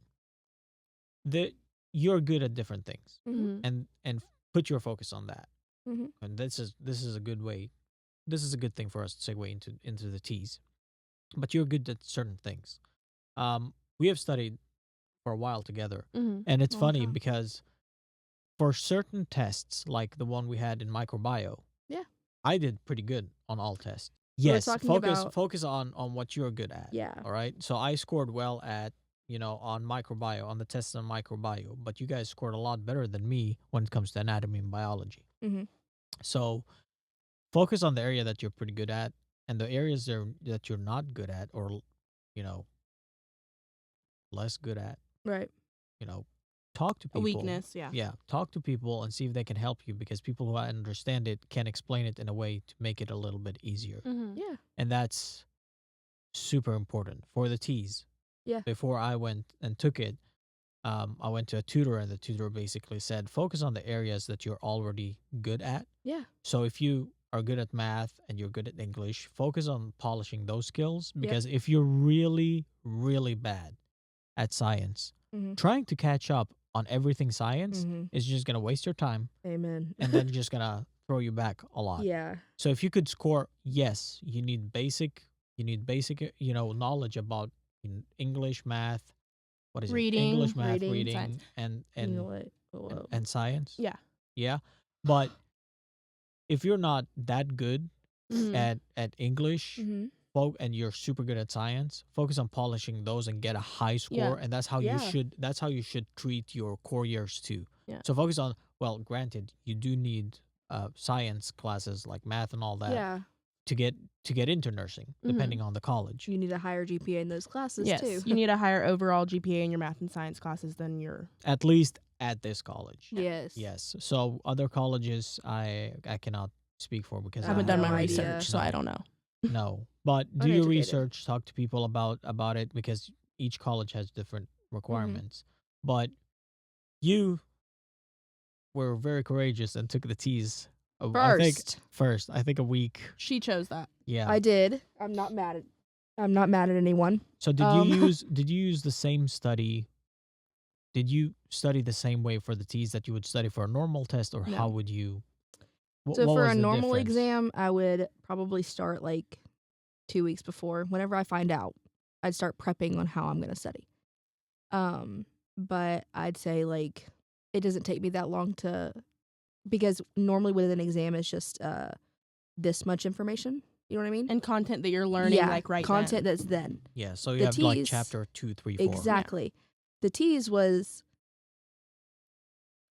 You're good at different things, Mhm. and put your focus on that. Mhm. And this is a good way. This is a good thing for us to segue into the T's. But you're good at certain things. We have studied for a while together, Mm-hmm. and it's Long funny time. because for certain tests, like the one we had in microbio, Yeah. I did pretty good on all tests. We were Yes, talking focus about- focus on what you're good at. Yeah. All right. So I scored well at on microbio, on the tests on microbio, but you guys scored a lot better than me when it comes to anatomy and biology. Mhm. So focus on the area that you're pretty good at, and the areas that you're not good at, or less good at. Right. Talk to A people. weakness, yeah. Yeah, talk to people and see if they can help you, because people who understand it can explain it in a way to make it a little bit easier. Mm-hmm. Yeah. And that's super important for the T's. Yeah. Before I went and took it, I went to a tutor, and the tutor basically said, focus on the areas that you're already good at. Yeah. So if you are good at math and you're good at English, focus on polishing those skills, because if you're really, really bad at science, Mhm. trying to catch up on everything science Mhm. is just going to waste your time, Amen. and then just going to throw you back a lot. Yeah. So if you could score, yes, you need basic, knowledge about English, math, what is Reading, it? English, math, reading, reading, science. and You know what? Whoa. and science. Yeah. Yeah. But if you're not that good Mhm. at English, Mhm. and you're super good at science, focus on polishing those and get a high score, Yeah. and that's how Yeah. you should treat your core years too. Yeah. So focus on, well, granted, you do need science classes like math and all that Yeah. to get into nursing, depending on the college. You need a higher GPA in those classes Yes, too. you need a higher overall GPA in your math and science classes than your. At least at this college. Yes. Yes. So other colleges, I cannot speak for, because I haven't done my no research, idea. so I don't know. No, but do your Uneducated. research, talk to people about it, because each college has different requirements. But you were very courageous and took the T's. I think a week. She chose that. Yeah. I did. I'm not mad at anyone. So did Um, you use the same study? Did you study the same way for the T's that you would study for a normal test, or No. how would you? So what for was a the normal difference? exam, I would probably start like 2 weeks before. Whenever I find out, I'd start prepping on how I'm going to study. But I'd say like it doesn't take me that long because normally with an exam it's just this much information. You know what I mean? And content that you're learning, yeah, like right content then. that's then. Yeah. So you The have like T's chapter 2, 3, 4. Exactly. The T's was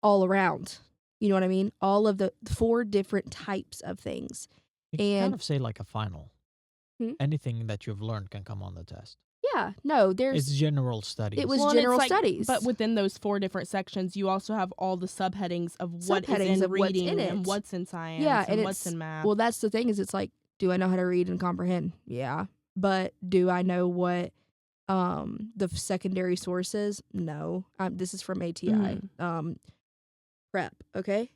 all around. You know what I mean? All of the 4 different types of things. You can kind And- of say like a final. Hmm? Anything that you've learned can come on the test. Yeah, no, It's there's general studies. it was Well, and it's general like- studies. But within those 4 different sections, you also have all the subheadings of what is Subheadings in of what's reading in and it. what's in science Yeah, and and what's it's- in math. well, that's the thing is it's like, do I know how to read and comprehend? Yeah. But do I know what the secondary sources? No. This is from ATI. Prep, okay?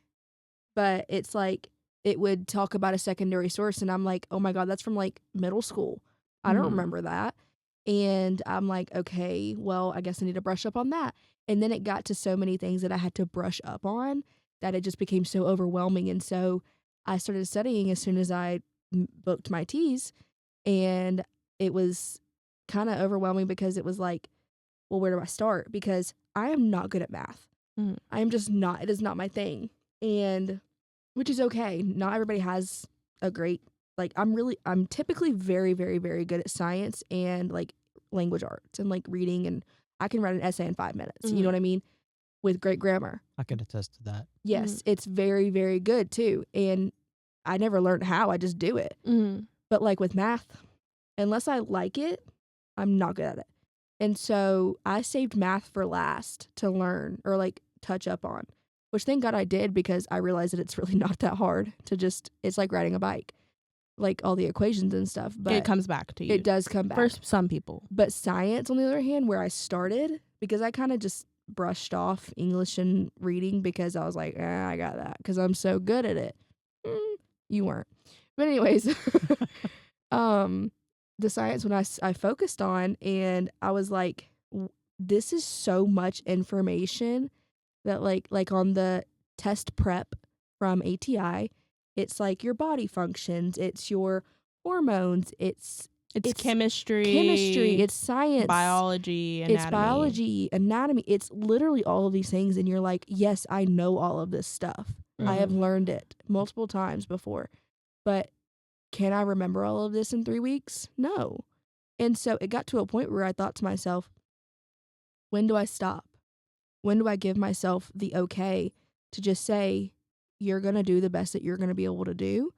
But it's like it would talk about a secondary source and I'm like, "Oh my god, that's from like middle school. I don't Mhm. remember that." And I'm like, "Okay, well, I guess I need to brush up on that." And then it got to so many things that I had to brush up on that it just became so overwhelming. And so I started studying as soon as I booked my T's, and it was kind of overwhelming because it was like, well, where do I start? Because I am not good at math. Mhm. I am just not. It is not my thing. And which is okay. Not everybody has a great like, I'm typically very, very, very good at science and, like, language arts and, like, reading, and I can write an essay in 5 minutes, you know what I mean? With great grammar. I can attest to that. Yes, it's very, very good too, and I never learned how, I just do it. But, like, with math, unless I like it, I'm not good at it. And so I saved math for last to learn or, like, touch up on, which thank God I did, because I realized that it's really not that hard to just, it's like riding a bike, like all the equations and stuff. But it comes back to you. It does come back. For some people. But science, on the other hand, where I started, because I kind of just brushed off English and reading because I was like, I got that because I'm so good at it. You weren't. But anyways, the science when I focused on, and I was like, this is so much information that like on the test prep from ATI, it's like your body functions, it's your hormones, it's chemistry, it's science, biology, anatomy. It's biology, anatomy. It's literally all of these things, and you're like, yes, I know all of this stuff. I have learned it multiple times before, but can I remember all of this in 3 weeks? No. And so it got to a point where I thought to myself, when do I stop? When do I give myself the okay to just say, you're going to do the best that you're going to be able to do?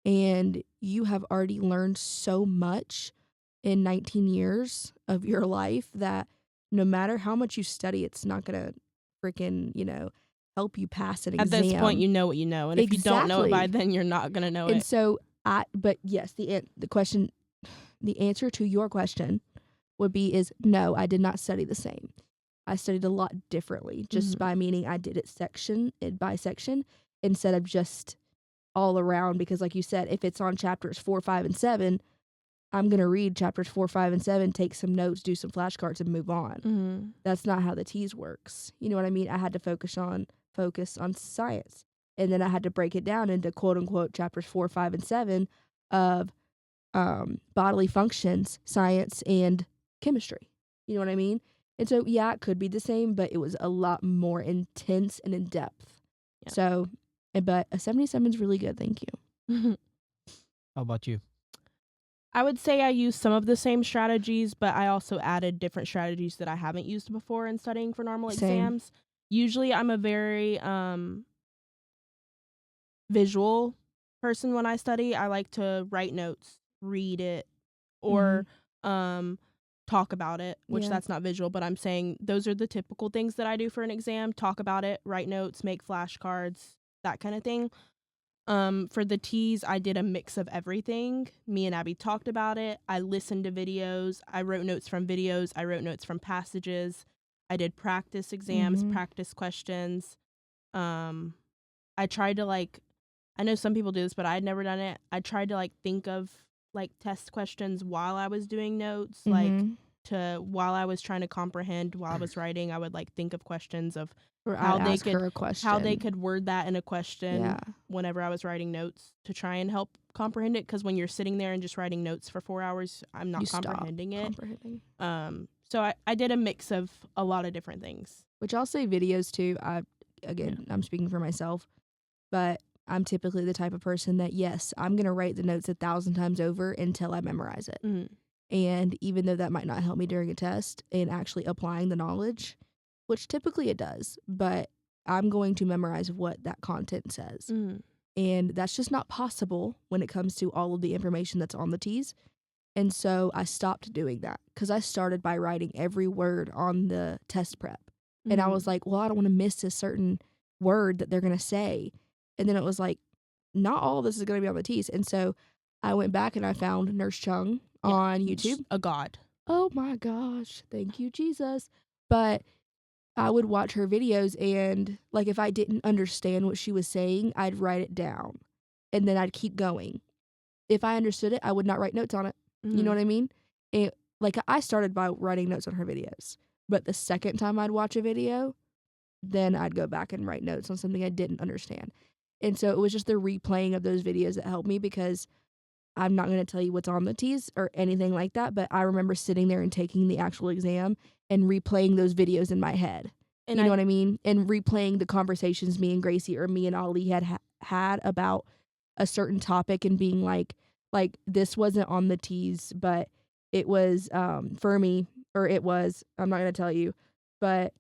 And you have already learned so much in 19 years of your life that no matter how much you study, it's not going to freaking, help you pass an exam. At this point, you know what you know. And if you don't know it by then, you're not going to know it. And so but yes, the answer to your question would be is no, I did not study the same. I studied a lot differently, just by meaning I did it by section instead of just all around, because like you said, if it's on chapters 4, 5, and 7, I'm going to read chapters 4, 5, and 7, take some notes, do some flashcards, and move on. That's not how the TEAS works. You know what I mean? I had to focus on science. And then I had to break it down into quote unquote chapters 4, 5, and 7 of bodily functions, science, and chemistry. You know what I mean? And so, yeah, it could be the same, but it was a lot more intense and in depth. Yeah. So, but a 77 is really good. Thank you. How about you? I would say I used some of the same strategies, but I also added different strategies that I haven't used before in studying for normal exams. Usually I'm a very visual person when I study. I like to write notes, read it, or talk about it, which that's not visual, but I'm saying those are the typical things that I do for an exam. Talk about it, write notes, make flashcards, that kind of thing. For the TEAS, I did a mix of everything. Me and Abby talked about it. I listened to videos. I wrote notes from videos. I wrote notes from passages. I did practice exams, practice questions. I tried to I know some people do this, but I'd never done it. I tried to think of test questions while I was doing notes, while I was trying to comprehend while I was writing. I would think of questions of how they could word that in a question whenever I was writing notes to try and help comprehend it. Because when you're sitting there and just writing notes for 4 hours, I'm not comprehending it. So I did a mix of a lot of different things. Which I'll say videos too. I'm speaking for myself, but I'm typically the type of person that, yes, I'm going to write the notes 1,000 times over until I memorize it. And even though that might not help me during a test and actually applying the knowledge, which typically it does, but I'm going to memorize what that content says. And that's just not possible when it comes to all of the information that's on the TEAS. And so I stopped doing that because I started by writing every word on the test prep. And I was like, well, I don't want to miss a certain word that they're going to say. And then it was like, not all of this is going to be on the TEAS. And so I went back and I found Nurse Chung on YouTube. A god. Oh my gosh. Thank you, Jesus. But I would watch her videos, and if I didn't understand what she was saying, I'd write it down and then I'd keep going. If I understood it, I would not write notes on it. You know what I mean? I started by writing notes on her videos, but the second time I'd watch a video, then I'd go back and write notes on something I didn't understand. And so it was just the replaying of those videos that helped me, because I'm not going to tell you what's on the TEAS or anything like that, but I remember sitting there and taking the actual exam and replaying those videos in my head. And you know what I mean? And replaying the conversations me and Gracie or me and Ali had about a certain topic and being like, Like, this wasn't on the teas, but it was for me, or it was, I'm not going to tell you, but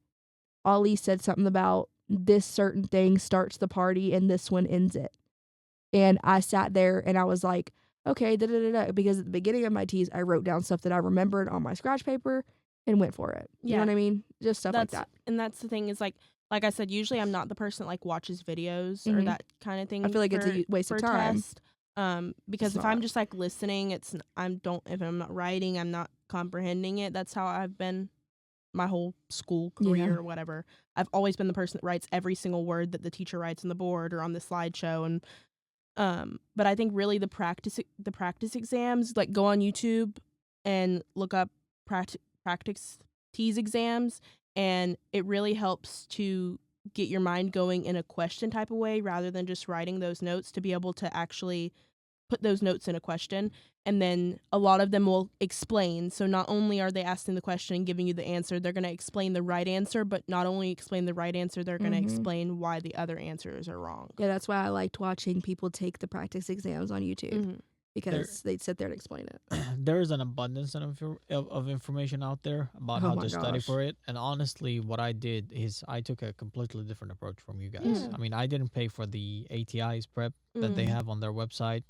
Ollie said something about this certain thing starts the party and this one ends it. And I sat there and I was like, okay, because at the beginning of my teas, I wrote down stuff that I remembered on my scratch paper and went for it. You know what I mean? Just stuff like that. And that's the thing is, like I said, usually I'm not the person that, like, watches videos or that kind of thing. I feel like it's a waste of time. Test. Because if I'm just, like, listening, if I'm not writing, I'm not comprehending it. That's how I've been my whole school career or whatever. I've always been the person that writes every single word that the teacher writes on the board or on the slideshow. And but I think really the practice exams, like, go on YouTube and look up practice teas exams, and it really helps to get your mind going in a question type of way rather than just writing those notes, to be able to actually put those notes in a question. And then a lot of them will explain. So not only are they asking the question and giving you the answer, they're going to explain the right answer, but not only explain the right answer, they're going to explain why the other answers are wrong. Yeah, that's why I liked watching people take the practice exams on YouTube, because they'd sit there and explain it. There is an abundance of information out there about how to study for it. And honestly, what I did is I took a completely different approach from you guys. I mean, I didn't pay for the ATI's prep that they have on their website.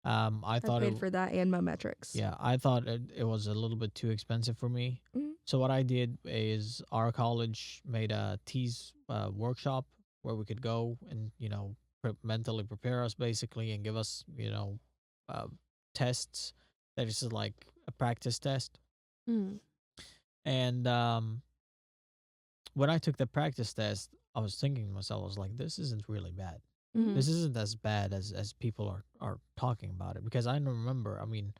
I thought paid for that and my metrics. Yeah, I thought it was a little bit too expensive for me. So what I did is our college made a teas workshop where we could go and, mentally prepare us basically and give us, tests that is like a practice test. And when I took the practice test, I was thinking to myself, I was like, this isn't really bad. This isn't as bad as people are talking about it, because I remember, I mean,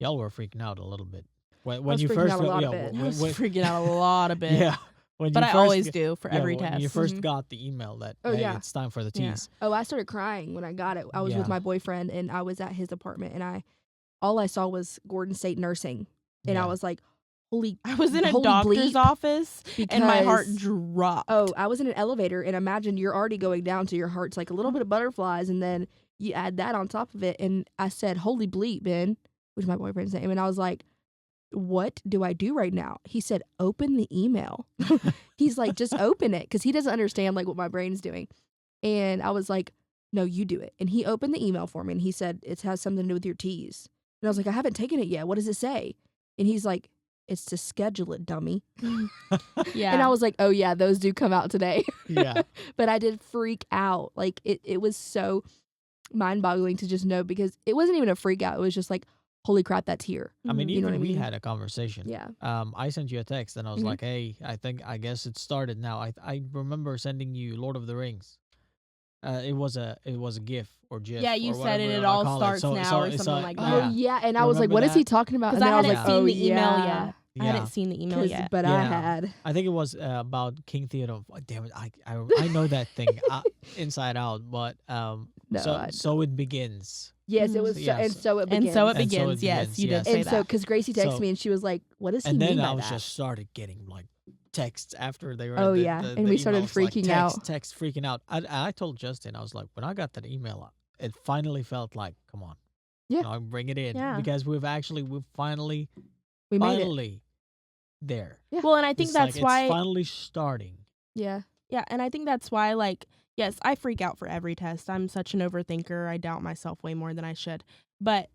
y'all were freaking out a little bit when you first got, I was freaking out a lot a bit. Yeah, but I always do for every test. When you first got the email that it's time for the teas. Oh, I started crying when I got it. I was with my boyfriend and I was at his apartment, and all I saw was Gordon State Nursing, and I was like, I was in a doctor's office and my heart dropped. Oh, I was in an elevator, and imagine you're already going down, so your heart's like a little bit of butterflies, and then you add that on top of it. And I said, holy bleep, Ben, which is my boyfriend's name. And I was like, what do I do right now? He said, open the email. He's like, just open it, because he doesn't understand like what my brain's doing. And I was like, no, you do it. And he opened the email for me, and he said, it has something to do with your teas. And I was like, I haven't taken it yet. What does it say? And he's like, it's to schedule it, dummy. Yeah. And I was like, oh yeah, those do come out today. Yeah. But I did freak out. Like, it was so mind-boggling to just know, because it wasn't even a freak out. It was just like, holy crap, that's here. I mean, even we had a conversation. Yeah. I sent you a text and I was like, hey, I guess it started now. I remember sending you Lord of the Rings. It was a GIF or GIF. Yeah, you said it all starts now or something like that. Oh yeah, and I was like, what is he talking about? Because I hadn't seen the email yet. I hadn't seen the email yet. But I had. I think it was about King Theodore. Damn it, I know that thing inside out. But so it begins. Yes, it was. And so it begins. And so it begins. Yes, you did say that. And so, because Gracie texted me and she was like, what does he mean by that? And then I was just started getting like texts after they were. Oh yeah, and we started freaking out. Text freaking out. I told Justin, I was like, when I got that email, it finally felt like, come on, bring it in, because we've finally made it there. Yeah. Well, and I think that's why it's finally starting. Yeah, and I think that's why, like, yes, I freak out for every test. I'm such an overthinker. I doubt myself way more than I should. But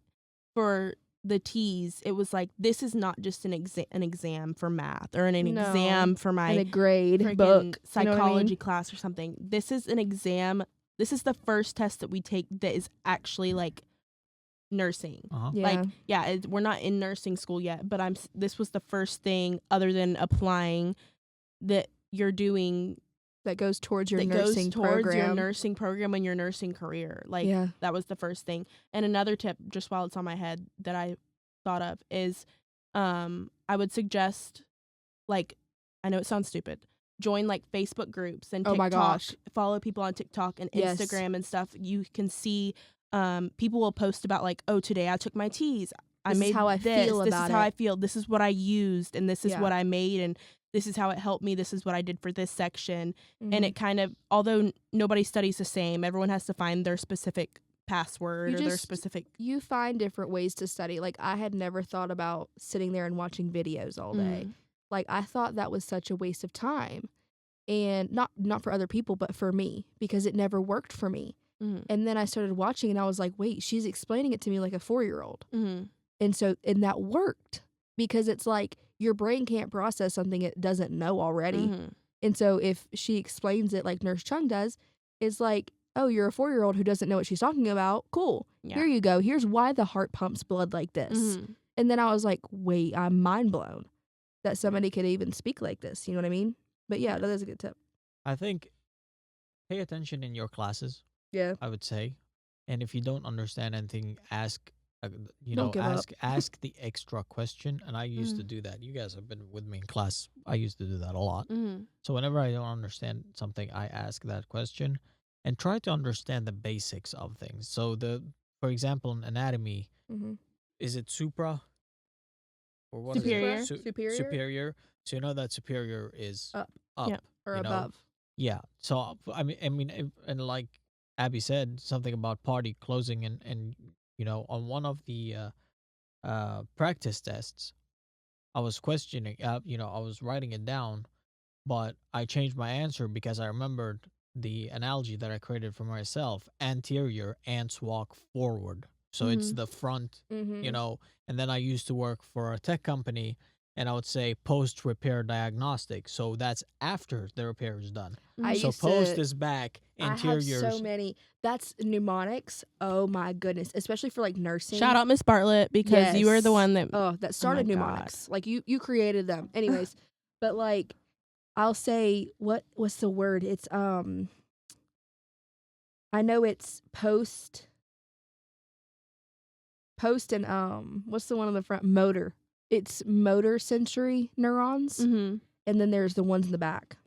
for the teas, it was like, this is not just an exam for math or an exam for my a grade book psychology class or something. This is an exam. This is the first test that we take that is actually like nursing. We're not in nursing school yet, but this was the first thing other than applying that you're doing that goes towards your nursing program and your nursing career. Like, that was the first thing. And another tip, just while it's on my head, that I thought of is, I would suggest, like, I know it sounds stupid, join like Facebook groups and TikTok. Oh my gosh. Follow people on TikTok and Instagram and stuff. You can see, people will post about like, oh, today I took my teas. This is how I feel about it. This is how I feel. This is what I used, and this is what I made, and this is how it helped me. This is what I did for this section. And it kind of, although nobody studies the same, everyone has to find their specific password You or their just- specific. You find different ways to study. Like, I had never thought about sitting there and watching videos all day. Mm. Like, I thought that was such a waste of time. And not for other people, but for me, because it never worked for me. Mm-hmm. And then I started watching and I was like, wait, she's explaining it to me like a 4-year-old. Mm-hmm. And that worked, because it's like your brain can't process something it doesn't know already. Mm-hmm. And so if she explains it like Nurse Chung does, it's like, oh, you're a 4-year-old who doesn't know what she's talking about. Cool. Yeah. Here you go. Here's why the heart pumps blood like this. Mm-hmm. And then I was like, wait, I'm mind blown that somebody could even speak like this. You know what I mean? But yeah, that is a good tip. I think pay attention in your classes, Yeah. I would say. And if you don't understand anything, ask, Don't give up. ask the extra question. And I used to do that. You guys have been with me in class. I used to do that a lot. Mm-hmm. So whenever I don't understand something, I ask that question and try to understand the basics of things. So for example, in anatomy, Mm-hmm. is it supra? Or what is it? Superior. Superior? Superior. So you know that superior is Up. Yeah. Or you know, above. Yeah. So and like Abby said, something about party closing, and on one of the practice tests, I was questioning. I was writing it down, but I changed my answer because I remembered the analogy that I created for myself: anterior ants walk forward. So it's the front, Mm-hmm. And then I used to work for a tech company, and I would say post-repair diagnostic. So that's after the repair is done. I So used post to- is back, I interiors. have so many. That's mnemonics. Oh my goodness. Especially for like nursing. Shout out Miss Bartlett, because you were the Yes. one that. Oh, that started my mnemonics. Like you created them. Anyways, but like I'll say what's the word? It's I know it's post and what's the one on the front? Motor. It's motor sensory neurons, Mm-hmm. and then there's the ones in the back.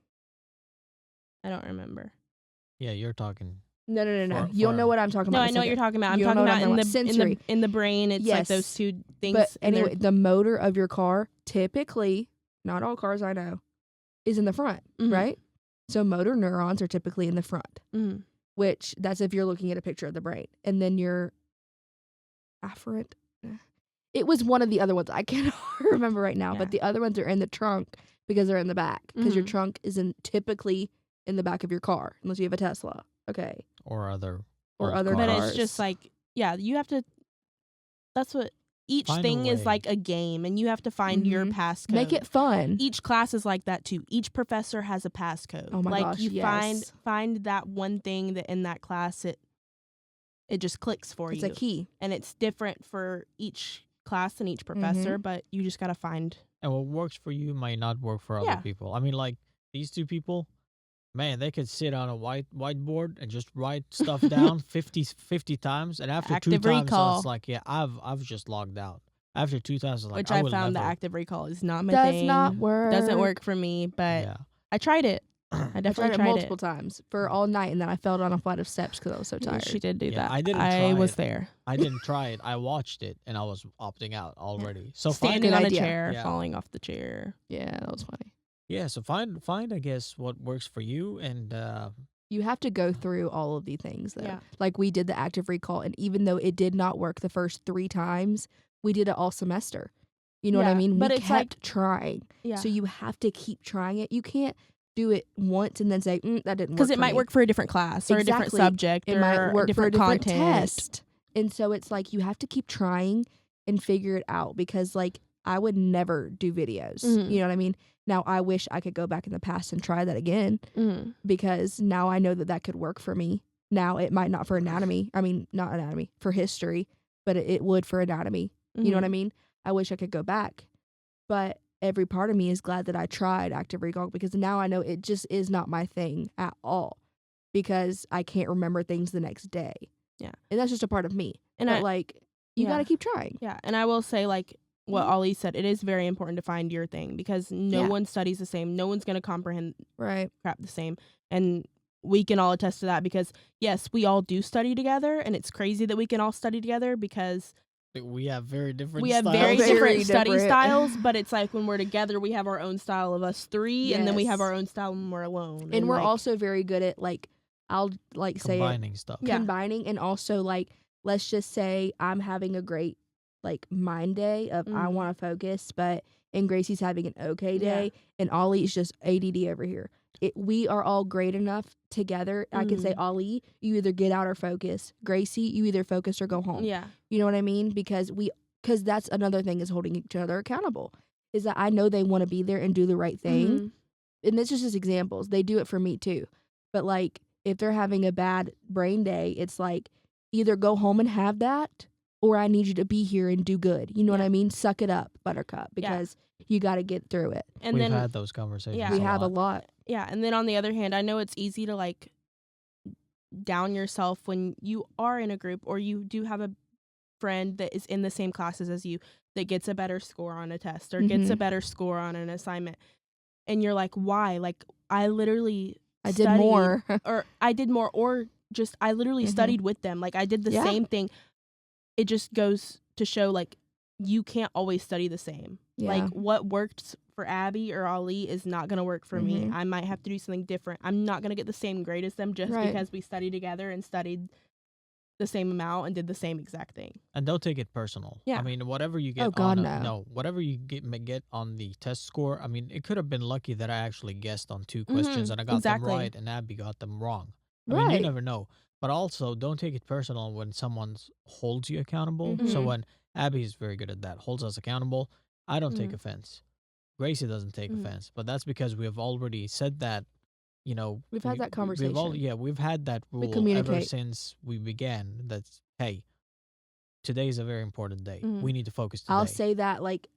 I don't remember. Yeah, you're talking. No. For- You'll for- know what I'm talking No, about. I in a know what you're second. talking about. I'm You don't talking know what about I'm in the talking about. Sensory. in the brain. It's like those Yes. two things. But and they're- anyway, the motor of your car, typically, not all cars I know, is in the front, Mhm. right? So motor neurons are typically in the front, Mhm. which that's if you're looking at a picture of the brain. And then your afferent, it was one of the other ones. I cannot remember right now, Yeah. but the other ones are in the trunk because they're in the back. Because your Mhm. trunk is typically in the back of your car, unless you have a Tesla. Okay. Or other. Or old other But cars. it's just cars. like, yeah, you have to. That's what each Find a thing is way. like a game, and you have to find your Mhm. passcode. Make it fun. Each class is like that too. Each professor has a passcode. Oh my like gosh, you yes. find that one thing that in that class it just clicks for It's you. a key. And it's different for each class and each professor, Mm-hmm. but you just gotta find. And what works for you might not work for other Yeah. people. I mean, like these two people, man, they could sit on a whiteboard and just write stuff down 50 times, and after Active 2 times, recall. it's like, yeah, I've just logged out. After 2 times, it's like, Which I will found never. the active recall is not my Does thing. not work. Doesn't work for me, but Yeah. I tried it. I I definitely tried it multiple times for all night, and then I fell down a flight of steps because I was so Yeah, tired. she did do Yeah, that. I didn't I try was it. there, I didn't try it. I watched it, and I was opting out already. So find standing good on a idea. chair, Yeah. falling off the chair. Yeah, that was funny. Yeah, so find I guess what works for you, and You have to go through all of the things, though. Yeah. Like we did the active recall, and even though it did not work the first 3 times, we did it all semester. You know what I Yeah, mean? but we it's kept trying. Yeah, So you have to keep trying it. You can't do it once and then say, that didn't work. because it for might me." work for a different class or a different Exactly. subject It or might work for a different different content. test. And so it's like you have to keep trying and figure it out, because like I would never do videos. Mhm. You know what I mean? Now I wish I could go back in the past and try that again, Mhm. because now I know that could work for me. Now it might not for anatomy. I mean, not anatomy, for history, but it would for anatomy. You know what I Mhm. mean? I wish I could go back. But every part of me is glad that I tried active recall, because now I know it just is not my thing at all, because I can't remember things the next day. Yeah. And that's just a part of me. And but I, like, you yeah. got to keep trying. yeah, and I will say, like what Mhm. Ollie said, it is very important to find your thing, because no Yeah. one studies the same. No one's gonna comprehend Right. crap the same, and we can all attest to that, because yes, we all do study together, and it's crazy that we can all study together because we have very different. we have styles. very Very different study different. styles, but it's like when we're together, we have our own style of us 3, and then we have Yes. our own style when we're alone. And we're like, also very good at like I'll like say it Combining stuff. Yeah. combining, and also like let's just say I'm having a great like mind day of I want to focus, and Gracie's having an okay day, and Ollie's just ADD over here. We are all great enough together. I can say, Ollie, you either get out or focus. Gracie, you either focus or go home. Yeah. You know what I mean? Because that's another thing is holding each other accountable. Is that I know they want to be there and do the right thing. And this is just examples. They do it for me too. But like if they're having a bad brain day, it's like either go home and have that, or I need you to be here and do good. You know what I mean? Suck it up, Buttercup, because you got to get through it. And We've then had those conversations. Yeah. We have a lot. Yeah, and then on the other hand, I know it's easy to like down yourself when you are in a group or you do have a friend that is in the same classes as you that gets a better score on a test or gets a better score on an assignment. And you're like, why? Like I literally did more. or I did more, or just I literally studied with them. Like I did the same thing. It just goes to show like you can't always study the same. Yeah. Like what worked for Abby or Ali is not going to work for me. I might have to do something different. I'm not going to get the same grade as them just because we studied together and studied the same amount and did the same exact thing. And don't take it personal. Yeah. I mean, whatever you get whatever you get on the test score, I mean, it could have been lucky that I actually guessed on 2 questions and I got them right and Abby got them wrong. I mean, you never know. But also, don't take it personal when someone holds you accountable. So when Abby is very good at that, holds us accountable, I don't take offense. Gracie doesn't take offense. But that's because we have already said that, you know. We've had that conversation. We've had that rule ever since we began. That's, hey, today is a very important day. We need to focus today. I'll say that, like,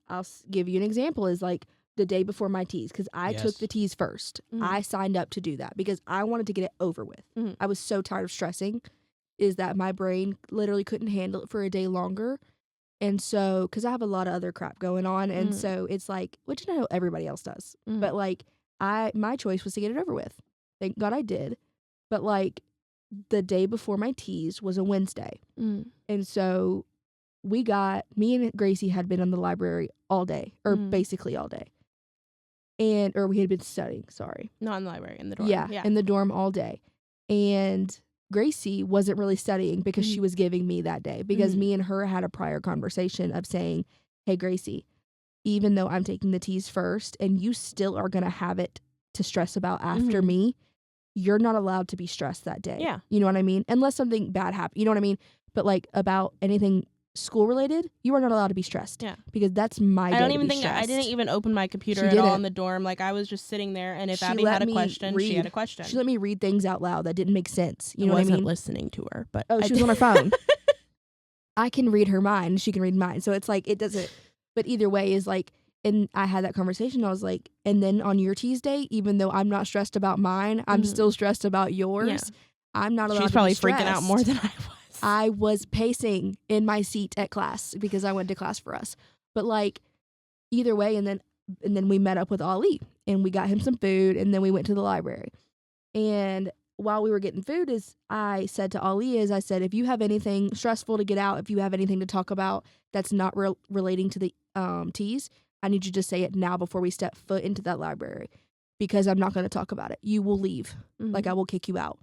give you an example is like the day before my teas, because I took the teas first. I signed up to do that because I wanted to get it over with. I was so tired of stressing, is that my brain literally couldn't handle it for a day longer. And so, because I have a lot of other crap going on, and so it's like, which I know everybody else does, but like my choice was to get it over with. Thank God I did. But like the day before my teas was a Wednesday, and so me and Gracie had been in the library all day, or basically all day. Or we had been studying, Not in the library, in the dorm. Yeah, in the dorm all day. And Gracie wasn't really studying because she was giving me that day. Because me and her had a prior conversation of saying, hey, Gracie, even though I'm taking the teas first and you still are going to have it to stress about after me, you're not allowed to be stressed that day. Yeah. You know what I mean? Unless something bad happened. You know what I mean? But like about anything school related, you are not allowed to be stressed. Yeah. Because that's my day. I don't even think I didn't even open my computer at all in the dorm. Like I was just sitting there, and if Abby had a question, she had a question. She let me read things out loud that didn't make sense. You know what I mean? I wasn't listening to her, but she was on her phone. I can read her mind, she can read mine. So it's like it doesn't. But either way is like, and I had that conversation. I was like, and then on your Tuesday, even though I'm not stressed about mine, I'm still stressed about yours. Yeah. I'm not allowed. She's probably freaking out more than I was. I was pacing in my seat at class because I went to class for us. But like either way, and then we met up with Ali and we got him some food, and then we went to the library. And while we were getting food, I said to Ali, I said, if you have anything stressful to get out, if you have anything to talk about that's not relating to the teas, I need you to say it now before we step foot into that library, because I'm not going to talk about it. You will leave. Like I will kick you out.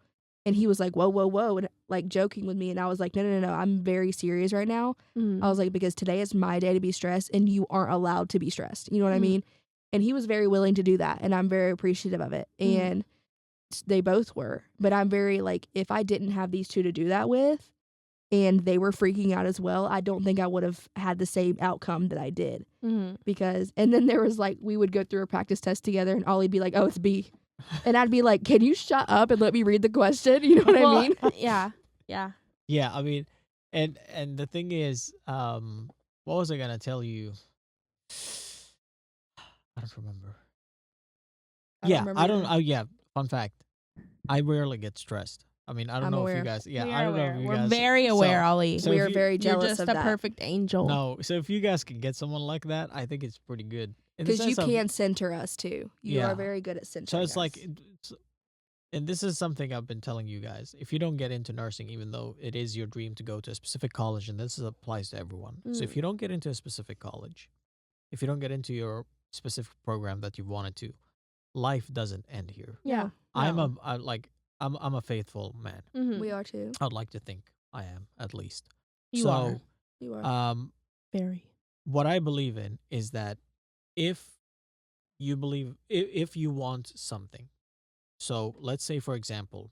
And he was like, whoa, whoa, whoa, and like joking with me. And I was like, no, I'm very serious right now. I was like, because today is my day to be stressed and you aren't allowed to be stressed. You know what I mean? And he was very willing to do that. And I'm very appreciative of it. And they both were. But I'm very like, if I didn't have these two to do that with and they were freaking out as well, I don't think I would have had the same outcome that I did. Because, and then there was like, we would go through a practice test together and Ollie'd be like, oh, it's B. And I'd be like, can you shut up and let me read the question? You know what I mean? Yeah. Yeah, I mean, and the thing is, what was I going to tell you? I don't remember. Fun fact. I rarely get stressed. I mean, I don't know if you guys, I don't know if you guys. We're very aware, Ollie. So we are very jealous You're just of a that. perfect angel. No, so if you guys can get someone like that, I think it's pretty good. Because you can center us too. You are very good at centering So it's us. like, and this is something I've been telling you guys. If you don't get into nursing, even though it is your dream to go to a specific college, and this applies to everyone. So if you don't get into a specific college, if you don't get into your specific program that you wanted to, life doesn't end here. Yeah. I'm I'm a faithful man. Mhm. We are too. I'd like to think I am, at least. You so are. You are. Very. what I believe in is that if if you want something, so let's say for example,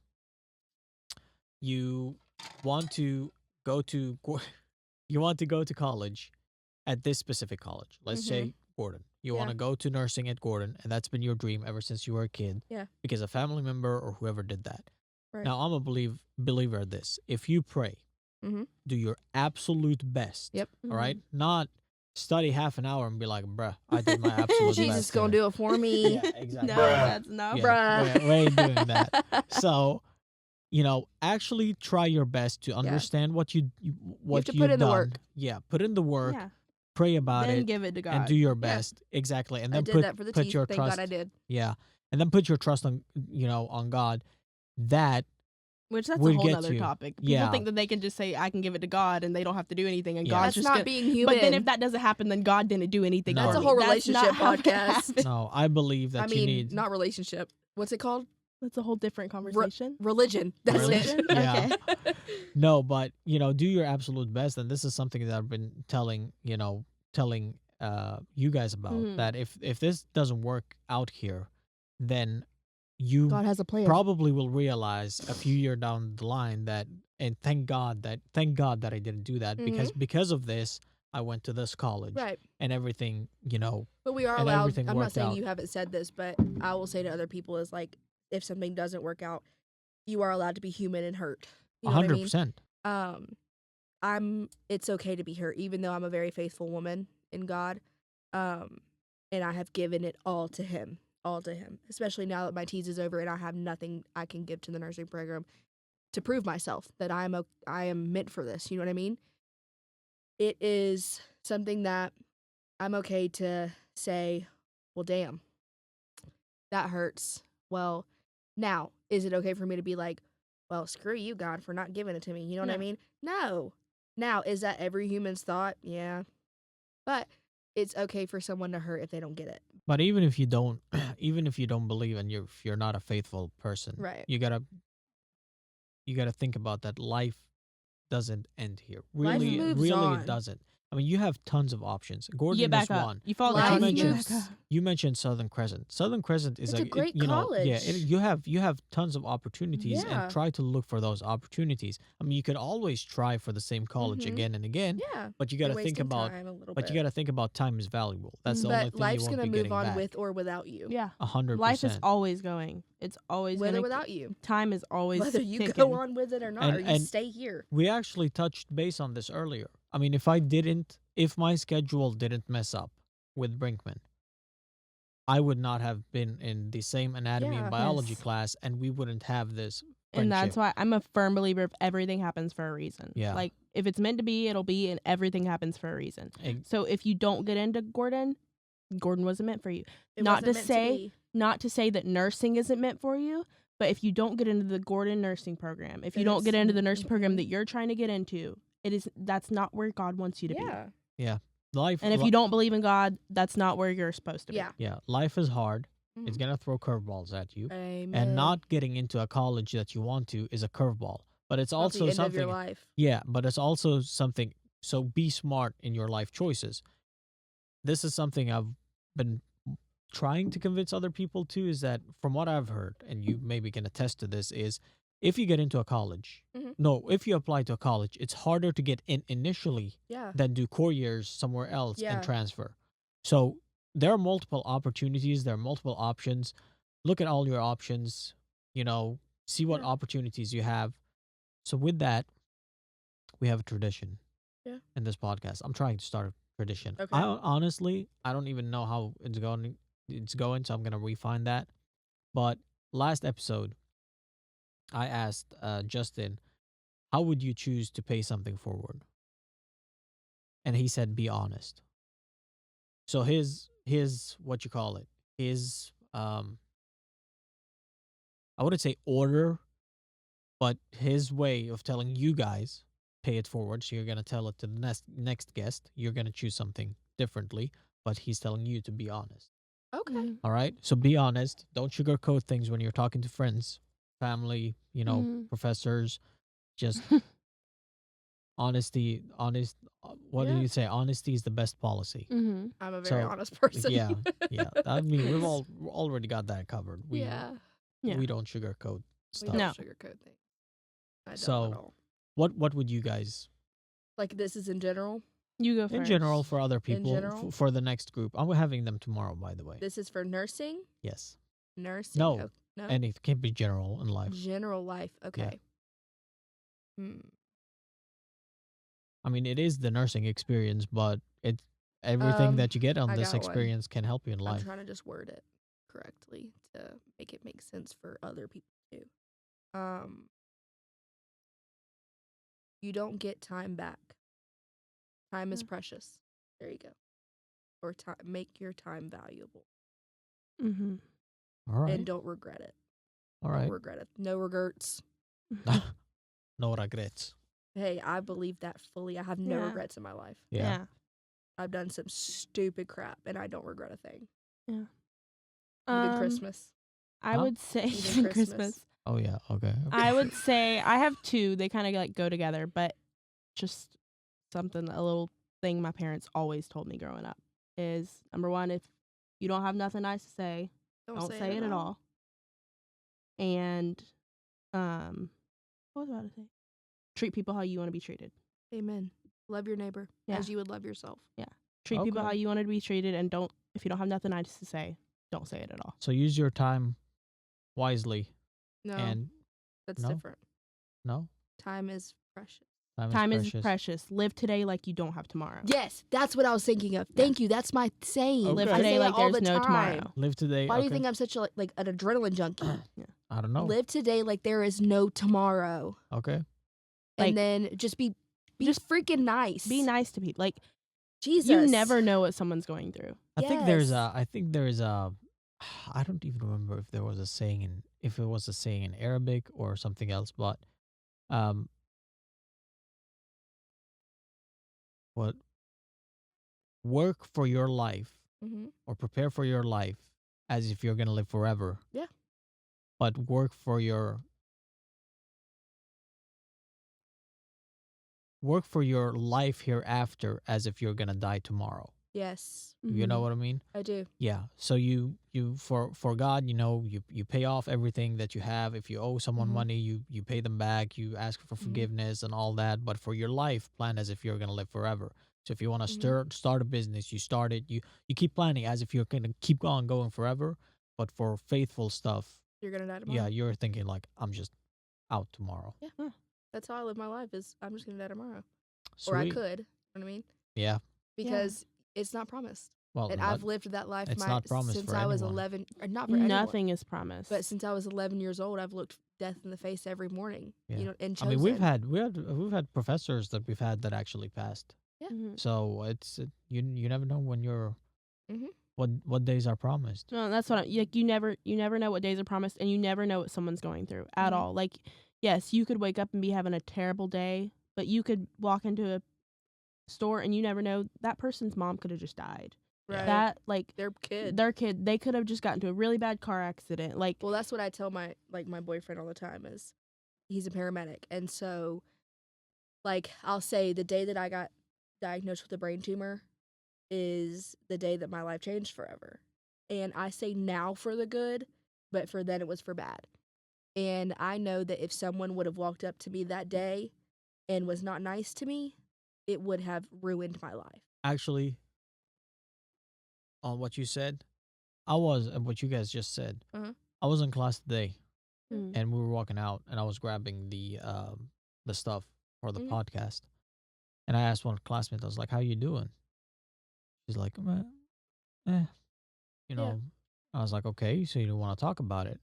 you want to go to you want to go to college at this specific college. Let's say Gordon. You want Yeah. to go to nursing at Gordon, and that's been your dream ever since you were a kid. Yeah. Because a family member or whoever did that. Right. Now I'm a believer of this. If you pray, do your absolute best. Yep. All right. Not study half an hour and be like, bruh, I did my absolute best. Jesus gonna here." do it for me. Yeah, exactly. No, that's not. Yeah, Bruh. we ain't doing that. So, actually try your best to understand what have what to you've put in the done. work. Yeah, put in the work. Yeah. Pray about Then it give it to God. and do your best. Exactly, and I then did put that for the put teeth. your Thank trust. God I did. Yeah, and then put your trust on on God. That Which that's a would whole get other you. topic. People Yeah. think that they can just say, I can give it to God, and they don't have to do anything, and Yeah. God's That's just not gonna... being human. But then if that doesn't happen, then God didn't do anything. No. for That's a me. whole That's relationship not how it podcast. happens. no, I believe that I you mean, need. not relationship. What's it called? That's a whole different conversation. Religion. That's Religion? it. Yeah. Okay. No, but do your absolute best, and this is something that I've been telling you guys about. Mhm. That if this doesn't work out here, then you God has a plan. probably will realize a few years down the line that, and thank God that I didn't do that, because of this I went to this college, Right. and everything But we are and allowed. everything I'm not worked saying out. you haven't said this, but I will say to other people is like, if something doesn't work out, you are allowed to be human and hurt. You know what I mean? 100%. It's okay to be hurt, even though I'm a very faithful woman in God. And I have given it all to him, especially now that my tease is over and I have nothing I can give to the nursing program to prove myself that I am meant for this. You know what I mean? It is something that I'm okay to say, well, damn, that hurts. Well, now, is it okay for me to be like, well, screw you, God, for not giving it to me? You know what I No. mean? No. Now, is that every human's thought? Yeah. But it's okay for someone to hurt if they don't get it. But even if you don't, believe, and if you're not a faithful person, Right. you gotta think about that. Life doesn't end here. Life Really, moves really, on. it doesn't. I mean, you have tons of options. Gordon You get back is up. one. You fall Life down. mentioned- You get back up. You mentioned Southern Crescent. Southern Crescent is It's a great Yeah, college. you have tons of opportunities, Yeah. and try to look for those opportunities. I mean, you could always try for the same college Mhm. again and again, Yeah. but you got to You're think wasting about. time a little But bit. you got to think about time is valuable. That's the only But thing life's you won't gonna be move getting on back. with or without you. Yeah. 100%. Life is always going. It's always With or gonna... without you. Time is always Whether you ticking. go on with it or not, And- or you and- stay here. We actually touched base on this earlier. I mean, if my schedule didn't mess up with Brinkman, I would not have been in the same anatomy Yeah. and biology Yes. class, and we wouldn't have this And that's friendship. why I'm a firm believer of everything happens for a reason. Yeah. Like, if it's meant to be, it'll be, and everything happens for a reason. So if you don't get into Gordon wasn't meant for you. It Not wasn't to meant say- be. Not to say that nursing isn't meant for you, but if you don't get into the Gordon nursing program, if you Then don't get it's- into the nursing program mhm. that you're trying to get into, that's not where God wants you to be. Yeah. Life, And if you don't believe in God, that's not where you're supposed to be. Yeah. life is hard. It's Mhm. gonna throw curveballs at you, Amen. and not getting into a college that you want to is a curveball. But it's Not also the end of something. your life. Yeah, but it's also something. So be smart in your life choices. This is something I've been trying to convince other people to, is that from what I've heard, and you maybe can attest to this, is if you get into a college, if you apply to a college, it's harder to get in initially Yeah. than do core years somewhere else Yeah. and transfer. So there are multiple opportunities, there are multiple options. Look at all your options, see what Yeah. opportunities you have. So with that, we have a tradition in this podcast. I'm trying to start a tradition. Okay. Honestly, I don't even know how it's going, so I'm going to refine that. But last episode, I asked Justin, how would you choose to pay something forward? And he said, be honest. So his what you call it, his I wouldn't say order, but his way of telling you guys, pay it forward. So you're gonna tell it to the next guest. You're gonna choose something differently, but he's telling you to be honest. Okay. Mhm. All right. So be honest. Don't sugarcoat things when you're talking to friends. family, Mhm. professors, just honesty, what do Yeah. you say? Honesty is the best policy. Mhm. I'm a very So, honest person. yeah, yeah. I mean, we've already got that covered. Yeah. Yeah. We don't sugarcoat We stuff. don't No. sugarcoat things. I don't at So, all. what would you guys, Like this is in general. You go first. in general, for other people, general? for the next group? I'm having them tomorrow, by the way. This is for nursing. Yes. Nursing. No. Oh, no. And it can be general in life. General life. Okay. Hmm. I mean, it is the nursing experience, but everything that you get on I this got one. experience can help you in I'm life. trying to just word it correctly to make it make sense for other people too. You don't get time back. Time is precious. There you go. Or time, make your time valuable Mhm. All right. and don't regret it. All Don't right. regret it. No regrets. No regrets. Hey, I believe that fully. I have no Yeah. regrets in my life. Yeah. I've done some stupid crap and I don't regret a thing. Yeah. Even Christmas. I Huh? would say Even even Christmas. Christmas. Oh yeah. Okay. I would say I have two. They kind of like go together, but just a little thing my parents always told me growing up is number one, if you don't have nothing nice to say, don't say it at all. And what was I about to say? Treat people how you want to be treated. Amen. Love your neighbor as you would love yourself. Treat people Okay. how you want to be treated, and if you don't have nothing nice to say, don't say it at all. So use your time wisely. No, And that's no? different. no, Time is precious. Time is precious. Live today like you don't have tomorrow. Yes, that's what I was thinking of. Thank you. That's my saying. Okay. Live I today say like it all there's the no time. tomorrow. Live today. Why do you okay. think I'm such a like an adrenaline junkie? I don't know. Live today like there is no tomorrow, Okay. Like, and then just be just freaking nice. Be nice to people. Like, Jesus. you never know what someone's going through. I think there's Yes. a I don't even remember if there was a saying if it was a saying in Arabic or something else, but what work for your life Mm-hmm. or prepare for your life as if you're gonna live forever. Yeah. But work for your life hereafter as if you're gonna die tomorrow. Yes, You know what I mean? I do. Yeah. So you for God, you pay off everything that you have. If you owe someone Mhm. money, you pay them back. You ask for forgiveness and all that. But for your life, plan as if you're gonna live forever. So if you want to start a business, you start it. You keep planning as if you're gonna keep on going forever. But for faithful stuff, You're gonna die tomorrow. yeah, you're thinking like I'm just out tomorrow. Yeah. That's how I live my life. Is I'm just gonna die tomorrow, or I Sweet. could. You know what I mean? Yeah. Because it's not promised. Well, And I've lived that life it's not promised since for I was anyone. 11. Or not for anyone. Nothing is promised. But since I was 11 years old, I've looked death in the face every morning. Yeah. You know, and I chosen. mean, we've had professors that we've had that actually passed. Yeah. Mhm. So it's you never know when you're Mhm. what days are promised. No, that's what you never know what days are promised, and you never know what someone's going through at all. Like, yes, you could wake up and be having a terrible day, but you could walk into a store and you never know that person's mom could have just died. Right. That like their kid. they could have just gotten into a really bad car accident. Like, Well, that's what I tell my boyfriend all the time is he's a paramedic. And so like I'll say the day that I got diagnosed with a brain tumor is the day that my life changed forever. And I say now for the good, but for then it was for bad. And I know that if someone would have walked up to me that day and was not nice to me, it would have ruined my life. Actually, on what you said, and what you guys just said, I was in class today, and we were walking out, and I was grabbing the stuff for the podcast, and I asked one classmate, I was like, "How you doing?" She's like, "Eh," you know. I was like, "Okay, so you don't want to talk about it?"